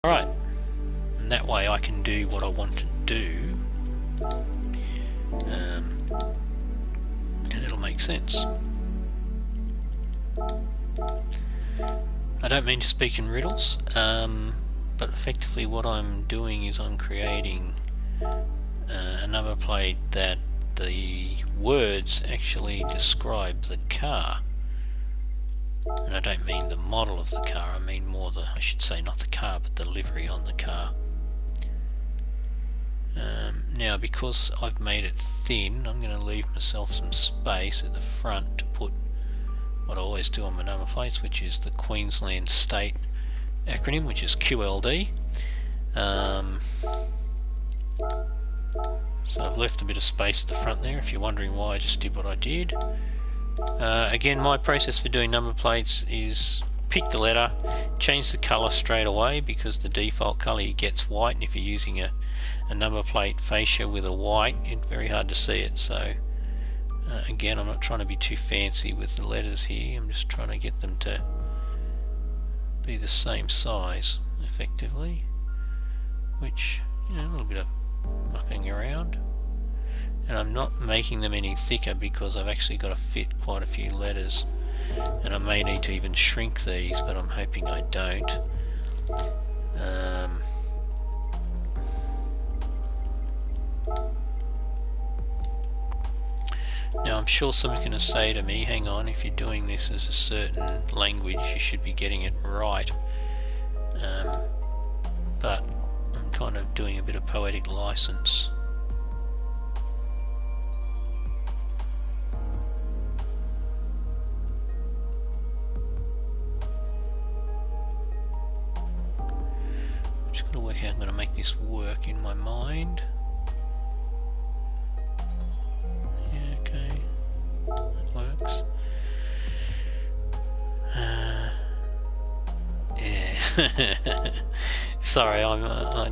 Alright, and that way I can do what I want to do, and it'll make sense. I don't mean to speak in riddles, but effectively what I'm doing is I'm creating a number plate that the words actually describe the car. And I don't mean the model of the car, I mean more the, I should say not the car, but the livery on the car. Now because I've made it thin, I'm going to leave myself some space at the front to put what I always do on my number plates, which is the Queensland State acronym, which is QLD. So I've left a bit of space at the front there, if you're wondering why I just did what I did. Again, my process for doing number plates is pick the letter, change the colour straight away, because the default colour you get's white, and if you're using a number plate fascia with a white, it's very hard to see it. So again, I'm not trying to be too fancy with the letters here, I'm just trying to get them to be the same size effectively, which, you know, a little bit of mucking around. And I'm not making them any thicker because I've actually got to fit quite a few letters, and I may need to even shrink these, but I'm hoping I don't. Now I'm sure someone's going to say to me, hang on, if you're doing this as a certain language you should be getting it right, but I'm kind of doing a bit of poetic license. Just got to work out how I'm going to make this work in my mind. Yeah, okay, that works. Yeah. Sorry, I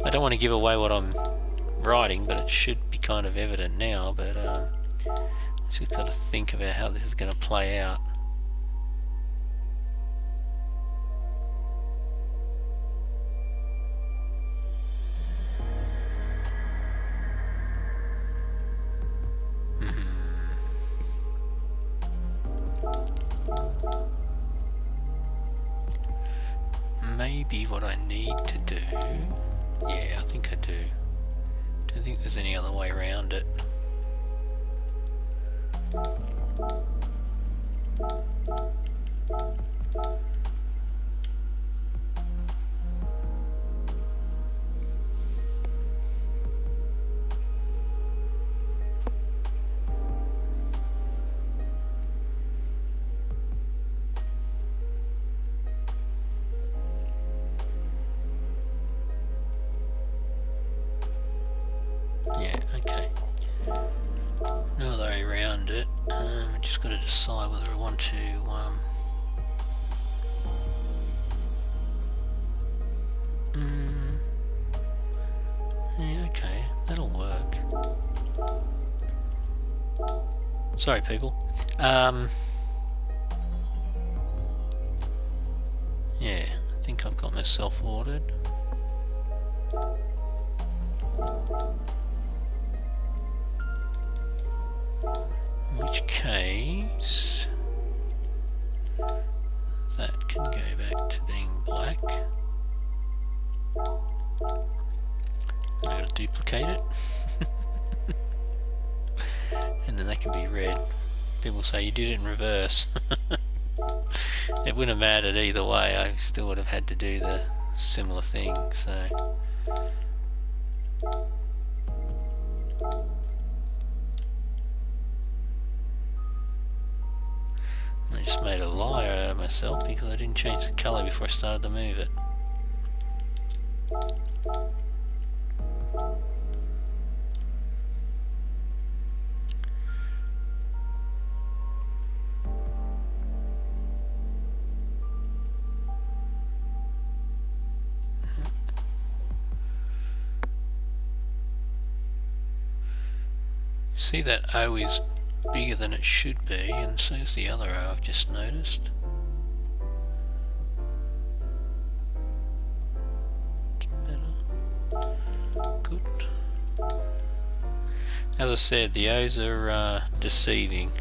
don't want to give away what I'm writing, but it should be kind of evident now. But just got to think about how this is going to play out. Maybe what I need to do, yeah, I think I do. Don't think there's any other way around it. Yeah, okay. No other way around it. I just got to decide whether I want to. Yeah, okay, that'll work. Sorry, people. Yeah, I think I've got myself ordered. In which case, that can go back to being black. I've got to duplicate it. And then that can be red. People say you did it in reverse. It wouldn't have mattered either way, I still would have had to do the similar thing, so. I just made a liar out of myself because I didn't change the colour before I started to move it. See, that O is bigger than it should be, and so is the other O I've just noticed. As I said, the O's are deceiving.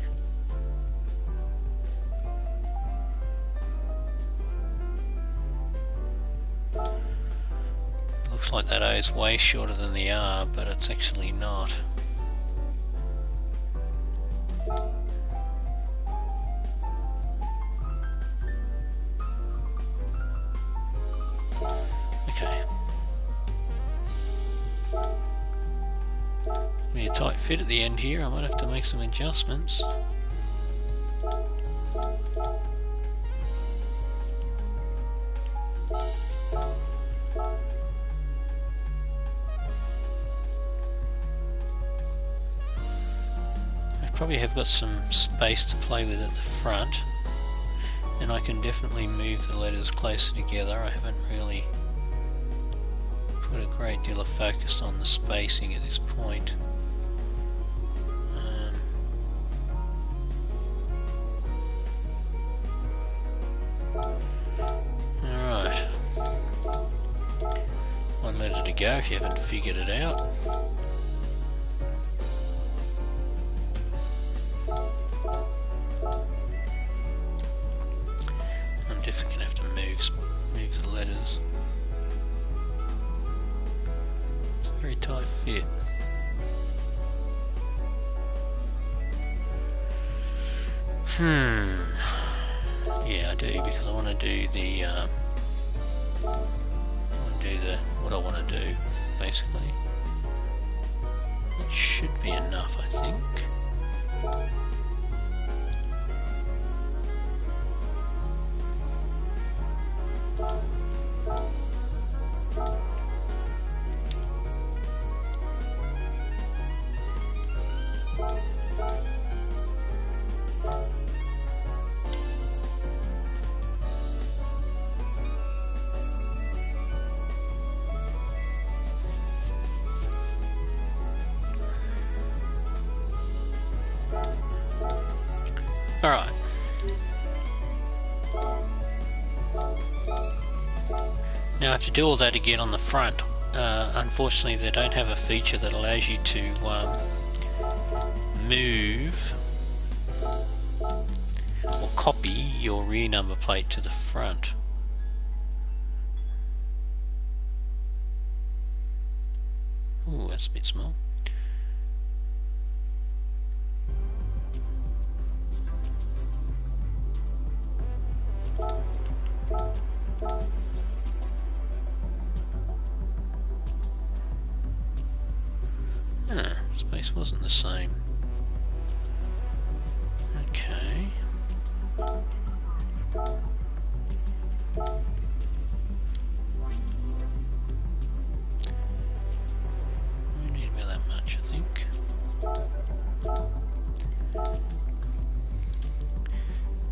Looks like that O is way shorter than the R, but it's actually not. Okay. Be a tight fit at the end here. I might have to make some adjustments. Probably have got some space to play with at the front, and I can definitely move the letters closer together. I haven't really put a great deal of focus on the spacing at this point. Alright, one letter to go if you haven't figured it out. I'm definitely going to have to move the letters. It's a very tight fit. Yeah, I do, because I want to do the what I want to do, basically. That should be enough, I think. Alright. Now I have to do all that again on the front. Unfortunately they don't have a feature that allows you to move or copy your rear number plate to the front. Ooh, that's a bit small. Space wasn't the same. Okay. We need about that much, I think.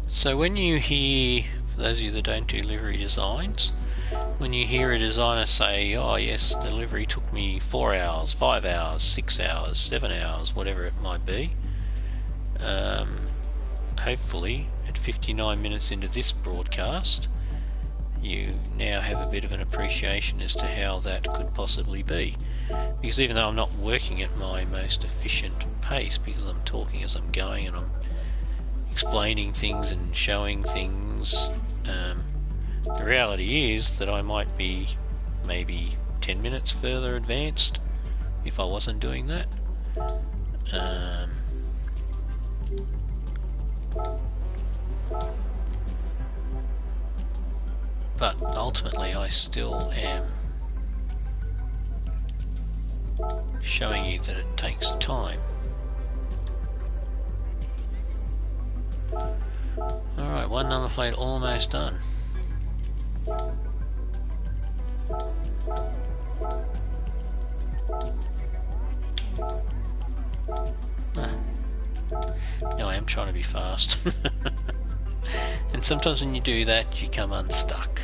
So when you hear, for those of you that don't do livery designs, when you hear a designer say, oh yes, the livery took me 4 hours, 5 hours, 6 hours, 7 hours, whatever it might be, hopefully at 59 minutes into this broadcast you now have a bit of an appreciation as to how that could possibly be. Because even though I'm not working at my most efficient pace, because I'm talking as I'm going and I'm explaining things and showing things, the reality is that I might be maybe 10 minutes further advanced if I wasn't doing that. But ultimately I still am showing you that it takes time. Alright, one number plate almost done. No, I am trying to be fast. And sometimes when you do that, you come unstuck.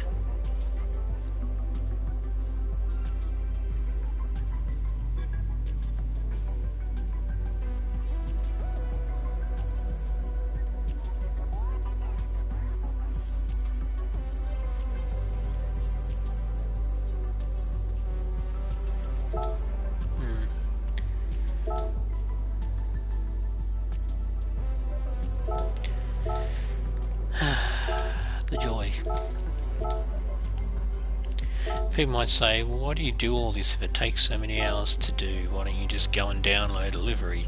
People might say, well, why do you do all this if it takes so many hours to do? Why don't you just go and download Livery?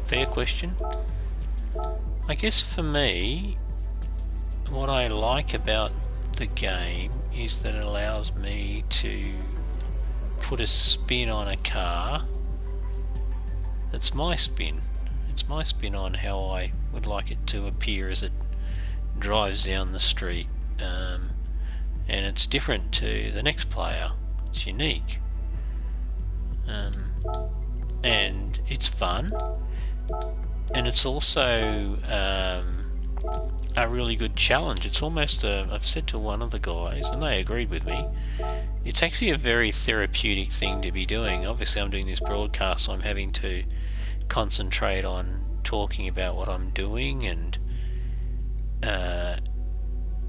Fair question. I guess for me, what I like about the game is that it allows me to put a spin on a car that's my spin. It's my spin on how I would like it to appear as it drives down the street. And it's different to the next player. It's unique. And it's fun. And it's also a really good challenge. It's almost I've said to one of the guys, and they agreed with me, it's actually a very therapeutic thing to be doing. Obviously I'm doing this broadcast, so I'm having to concentrate on talking about what I'm doing, and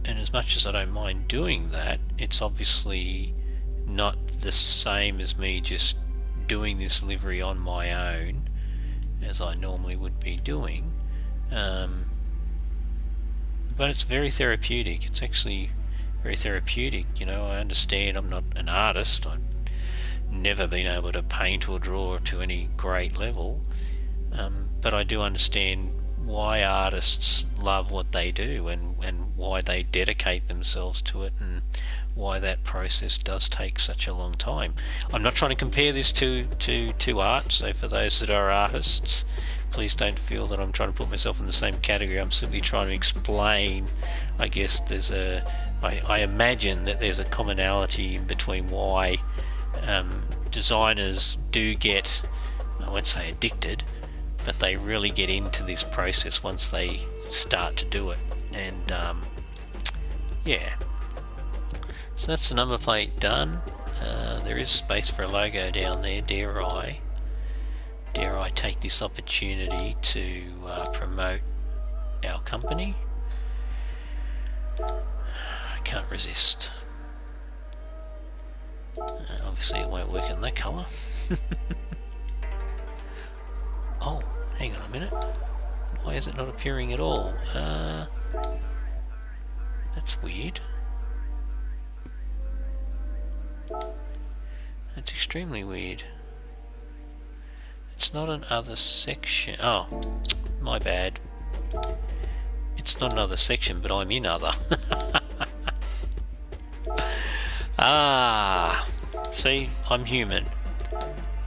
as much as I don't mind doing that, it's obviously not the same as me just doing this Livery on my own as I normally would be doing. But it's very therapeutic. It's actually very therapeutic. You know, I understand I'm not an artist. I've never been able to paint or draw to any great level, but I do understand why artists love what they do, and why they dedicate themselves to it, and why that process does take such a long time. I'm not trying to compare this to art, so for those that are artists, please don't feel that I'm trying to put myself in the same category. I'm simply trying to explain, I guess I imagine that there's a commonality between why designers do get, I won't say addicted, but they really get into this process once they start to do it. And yeah, so that's the number plate done. There is space for a logo down there. Dare I take this opportunity to promote our company? I can't resist. Obviously it won't work in that colour. Oh, hang on a minute. Why is it not appearing at all? That's weird. That's extremely weird. It's not an other section. Oh, my bad. It's not another section, but I'm in other. See, I'm human.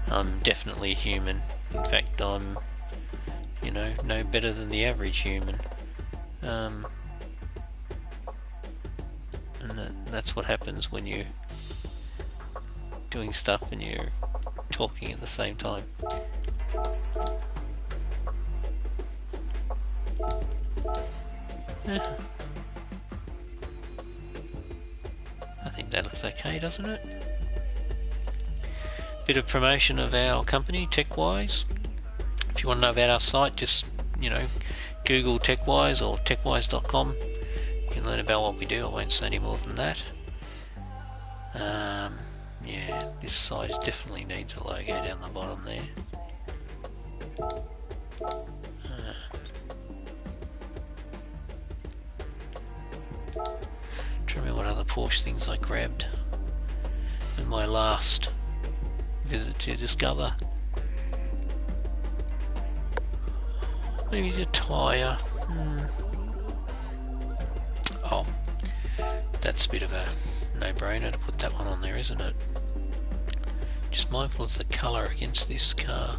I'm definitely human. In fact, I'm, no better than the average human. And that's what happens when you're doing stuff and you're talking at the same time. I think that looks okay, doesn't it? Bit of promotion of our company, TechWise. If you want to know about our site, just Google TechWise or techwise.com. You can learn about what we do. I won't say any more than that. Yeah, this side definitely needs a logo down the bottom there. Trying to remember what other Porsche things I grabbed in my last visit to Discover. Maybe the tyre. Oh, that's a bit of a no-brainer to put that one on there, isn't it? Just mindful of the colour against this car.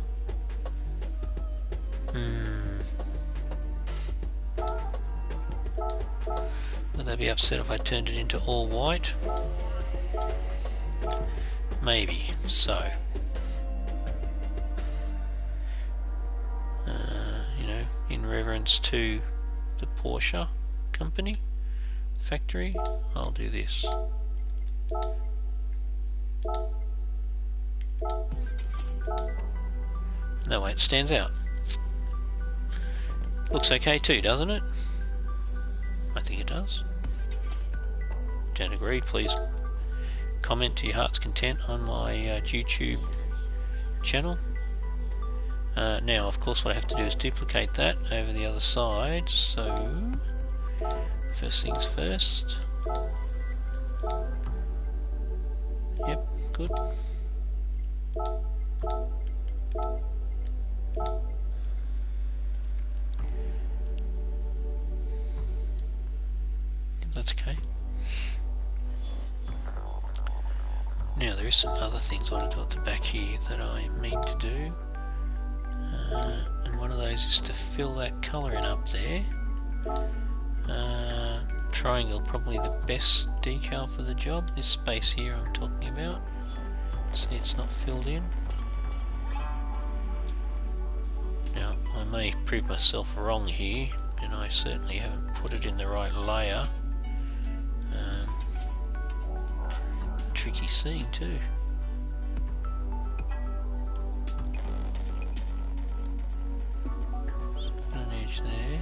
Would they be upset if I turned it into all white? Maybe so. In reverence to the Porsche company factory, I'll do this. No way, it stands out. Looks okay too, doesn't it? I think it does. Don't agree, please comment to your heart's content on my YouTube channel. Now, of course, what I have to do is duplicate that over the other side. So, first things first, Yep, good. That's okay. Now there is some other things I want to do at the back here that I mean to do. And one of those is to fill that colour in up there. Triangle, probably the best decal for the job. This space here I'm talking about. See, it's not filled in. Now, I may prove myself wrong here, and I certainly haven't put it in the right layer. Tricky scene too. So got an edge there.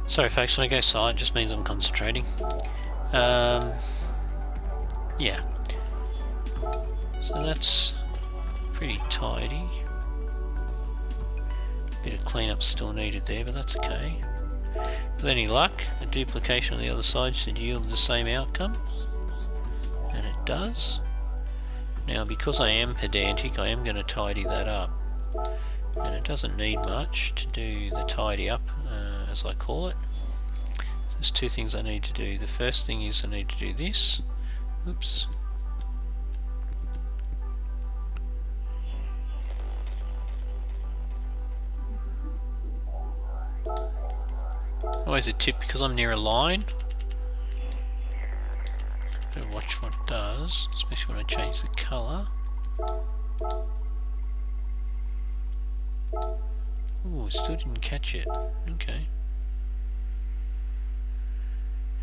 Sorry folks, when I go silent, it just means I'm concentrating. Yeah. So that's pretty tidy. Bit of cleanup still needed there, but that's okay. With any luck, a duplication on the other side should yield the same outcome. And it does. Now, because I am pedantic, I am going to tidy that up. And it doesn't need much to do the tidy up, as I call it. There's two things I need to do. The first thing is I need to do this. Oops. Always a tip, because I'm near a line. Gotta watch what it does, especially when I change the colour. Ooh, still didn't catch it. Okay.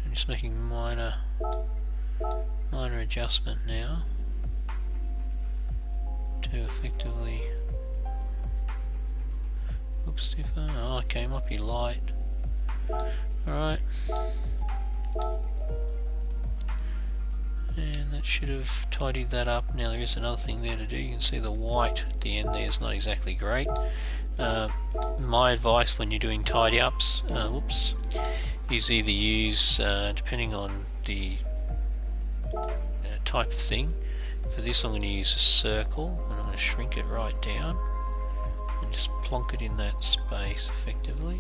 I'm just making minor adjustment now to effectively. Oops, too far. Oh, okay, might be light. Alright. And that should have tidied that up. Now there is another thing there to do. You can see the white at the end there is not exactly great. My advice when you're doing tidy ups, whoops, is either use, depending on the type of thing. For this I'm going to use a circle, and I'm going to shrink it right down and just plonk it in that space effectively.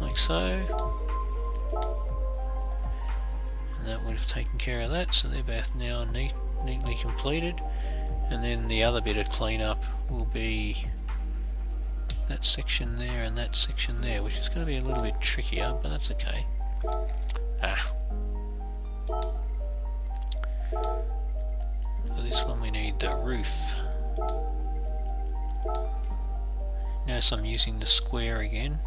Like so, and that would have taken care of that, so they're both now neatly completed. And then the other bit of cleanup will be that section there and that section there, which is going to be a little bit trickier, but that's okay. For this one we need the roof. Notice I'm using the square again.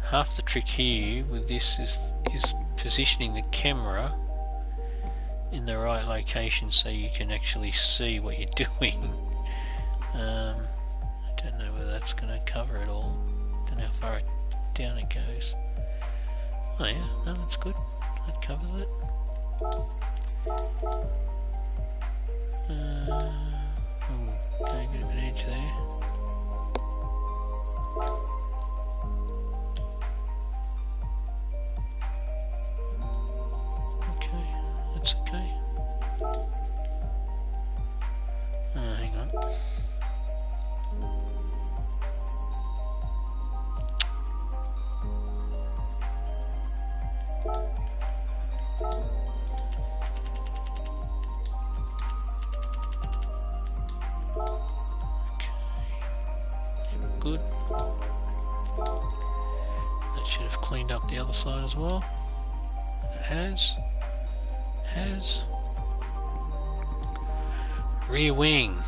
Half the trick here with this is positioning the camera in the right location so you can actually see what you're doing. I don't know whether that's going to cover it all. Don't know how far down it goes. Oh yeah, no, that's good. That covers it. Okay, got a bit of edge there. Okay, that's okay. Hang on. Good. That should have cleaned up the other side as well. It has. Rear wing.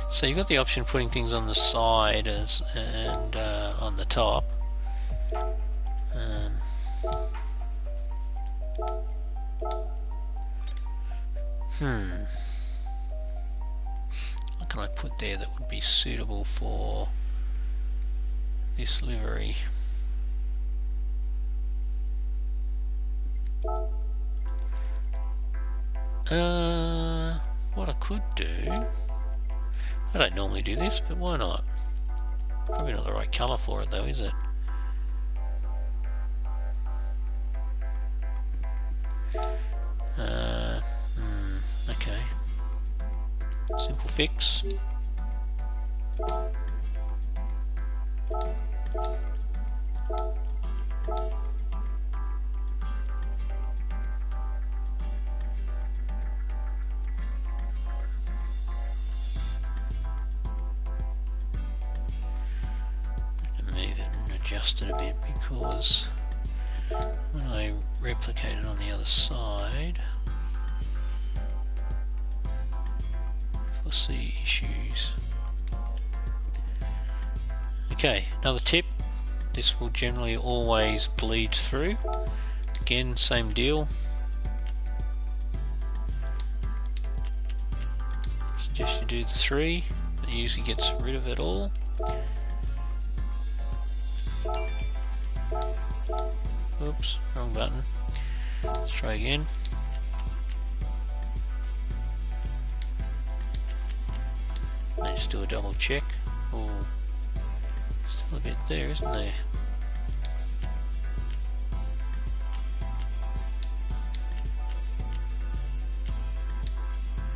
So you've got the option of putting things on the side and on the top. What can I put there that would be suitable for this livery? What I could do, I don't normally do this, but why not? Probably not the right colour for it though, is it? Okay. Simple fix. Adjust it a bit because when I replicate it on the other side, I foresee issues. Okay, another tip, this will generally always bleed through. Again, same deal. Suggest you do the 3, it usually gets rid of it all. Oops, wrong button. Let's try again. And just do a double check. Oh, still a bit there, isn't there?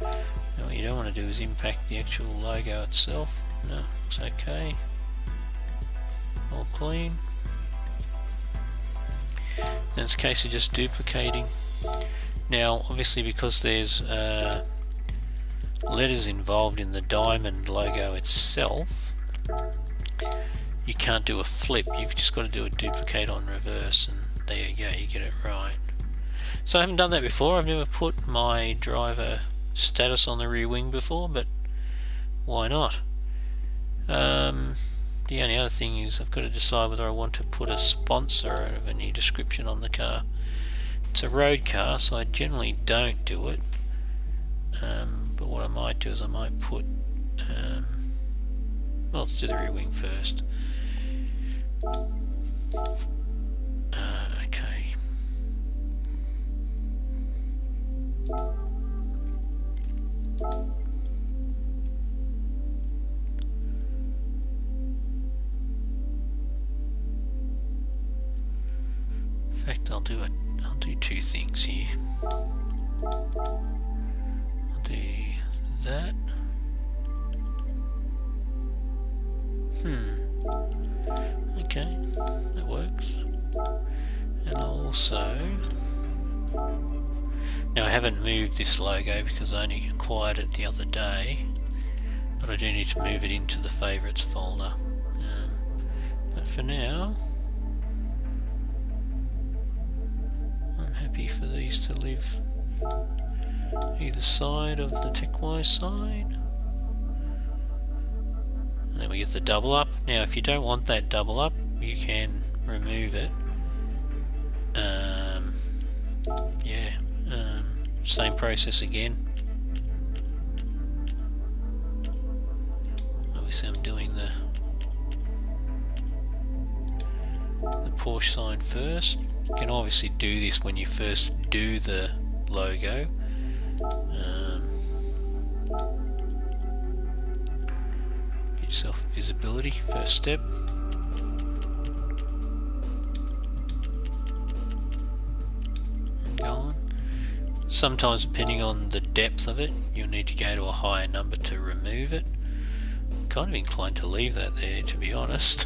Now what you don't want to do is impact the actual logo itself. No, it's okay. All clean. And it's a case of just duplicating. Now obviously because there's letters involved in the diamond logo itself, you can't do a flip, you've just got to do a duplicate on reverse, and there you go, you get it right. So I haven't done that before, I've never put my driver status on the rear wing before, but why not? The only other thing is I've got to decide whether I want to put a sponsor of any description on the car. It's a road car, so I generally don't do it. But what I might do is I might put... well, let's do the rear wing first. Okay. In fact, I'll do 2 things here. I'll do that. Okay, that works. And I'll also... Now I haven't moved this logo because I only acquired it the other day, but I do need to move it into the favourites folder. But for now, I'm happy for these to live either side of the TechWise side. And then we get the double up. Now if you don't want that double up, you can remove it. Same process again. Obviously I'm doing the Porsche sign first. You can obviously do this when you first do the logo. Get yourself visibility, first step. And go on. Sometimes depending on the depth of it, you'll need to go to a higher number to remove it. I'm kind of inclined to leave that there, to be honest.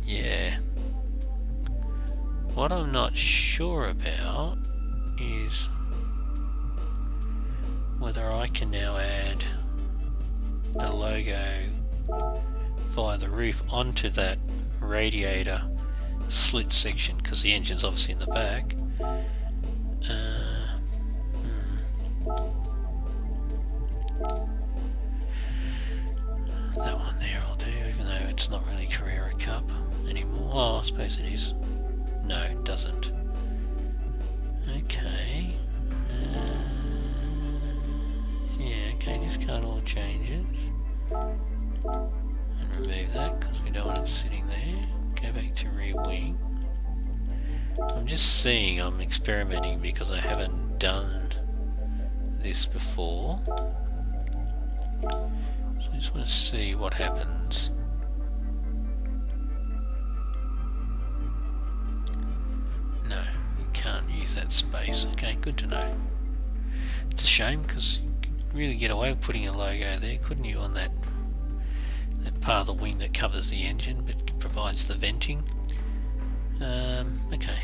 Yeah. What I'm not sure about is whether I can now add a logo via the roof onto that radiator slit section because the engine's obviously in the back. That one there I'll do, even though it's not really Carrera Cup anymore. Oh, I suppose it is. No, it doesn't. Okay. Yeah, okay, discard all changes. And remove that because we don't want it sitting there. Go back to rear wing. I'm just seeing, I'm experimenting because I haven't done this before. So I just want to see what happens. No, you can't use that space. Okay, good to know. It's a shame because you could really get away with putting a logo there, couldn't you, on that part of the wing that covers the engine but provides the venting. Okay.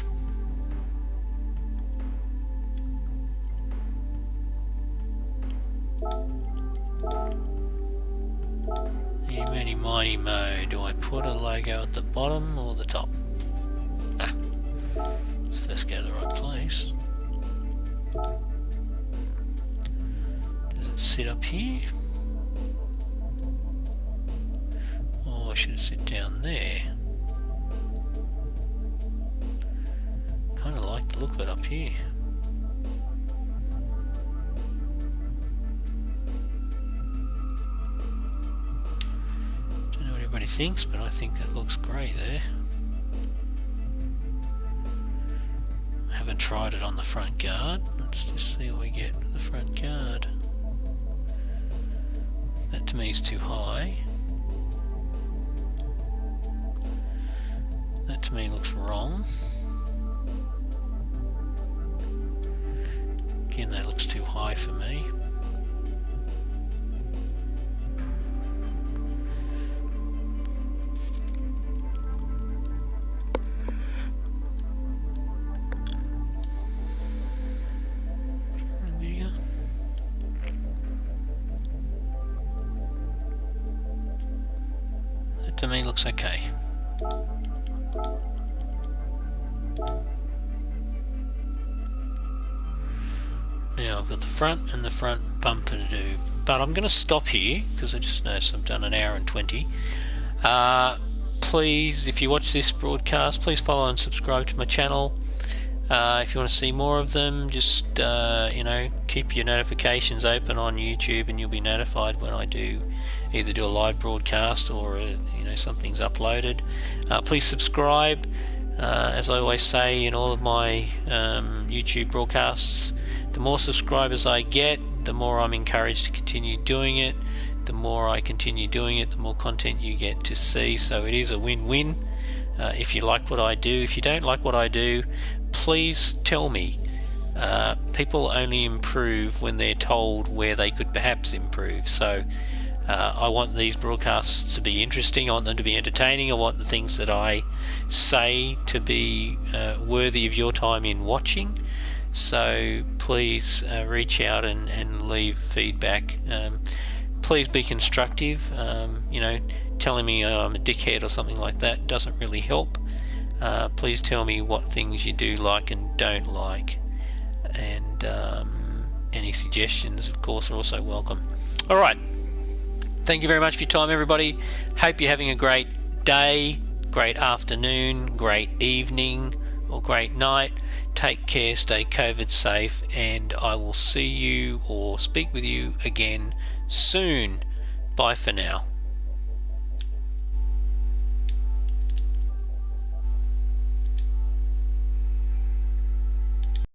Eeny, miny, mo. Do I put a logo at the bottom or the top? Ah, let's first go to the right place. Does it sit up here? Or should it sit down there? Kind of like the look of it up here. Don't know what everybody thinks, but I think that looks great there. I haven't tried it on the front guard. Let's just see what we get with the front guard. That to me is too high. That to me looks wrong. Again, that looks too high for me. That to me looks okay. Now I've got the front and the front bumper to do, but I'm going to stop here because I just noticed I've done an hour and 20. Please, if you watch this broadcast, please follow and subscribe to my channel. If you want to see more of them, just you know, keep your notifications open on YouTube, and you'll be notified when I either do a live broadcast or you know, something's uploaded. Please subscribe. As I always say in all of my YouTube broadcasts, the more subscribers I get, the more I'm encouraged to continue doing it. The more I continue doing it, the more content you get to see. So it is a win-win. If you like what I do, if you don't like what I do, please tell me. People only improve when they're told where they could perhaps improve. So I want these broadcasts to be interesting. I want them to be entertaining. I want the things that I say to be worthy of your time in watching. So please reach out and leave feedback. Please be constructive. You know, telling me I'm a dickhead or something like that doesn't really help. Please tell me what things you do like and don't like, and any suggestions, of course, are also welcome. Alright, thank you very much for your time, everybody. Hope you're having a great day, great afternoon, great evening, or great night. Take care, stay COVID safe, and I will see you or speak with you again soon. Bye for now.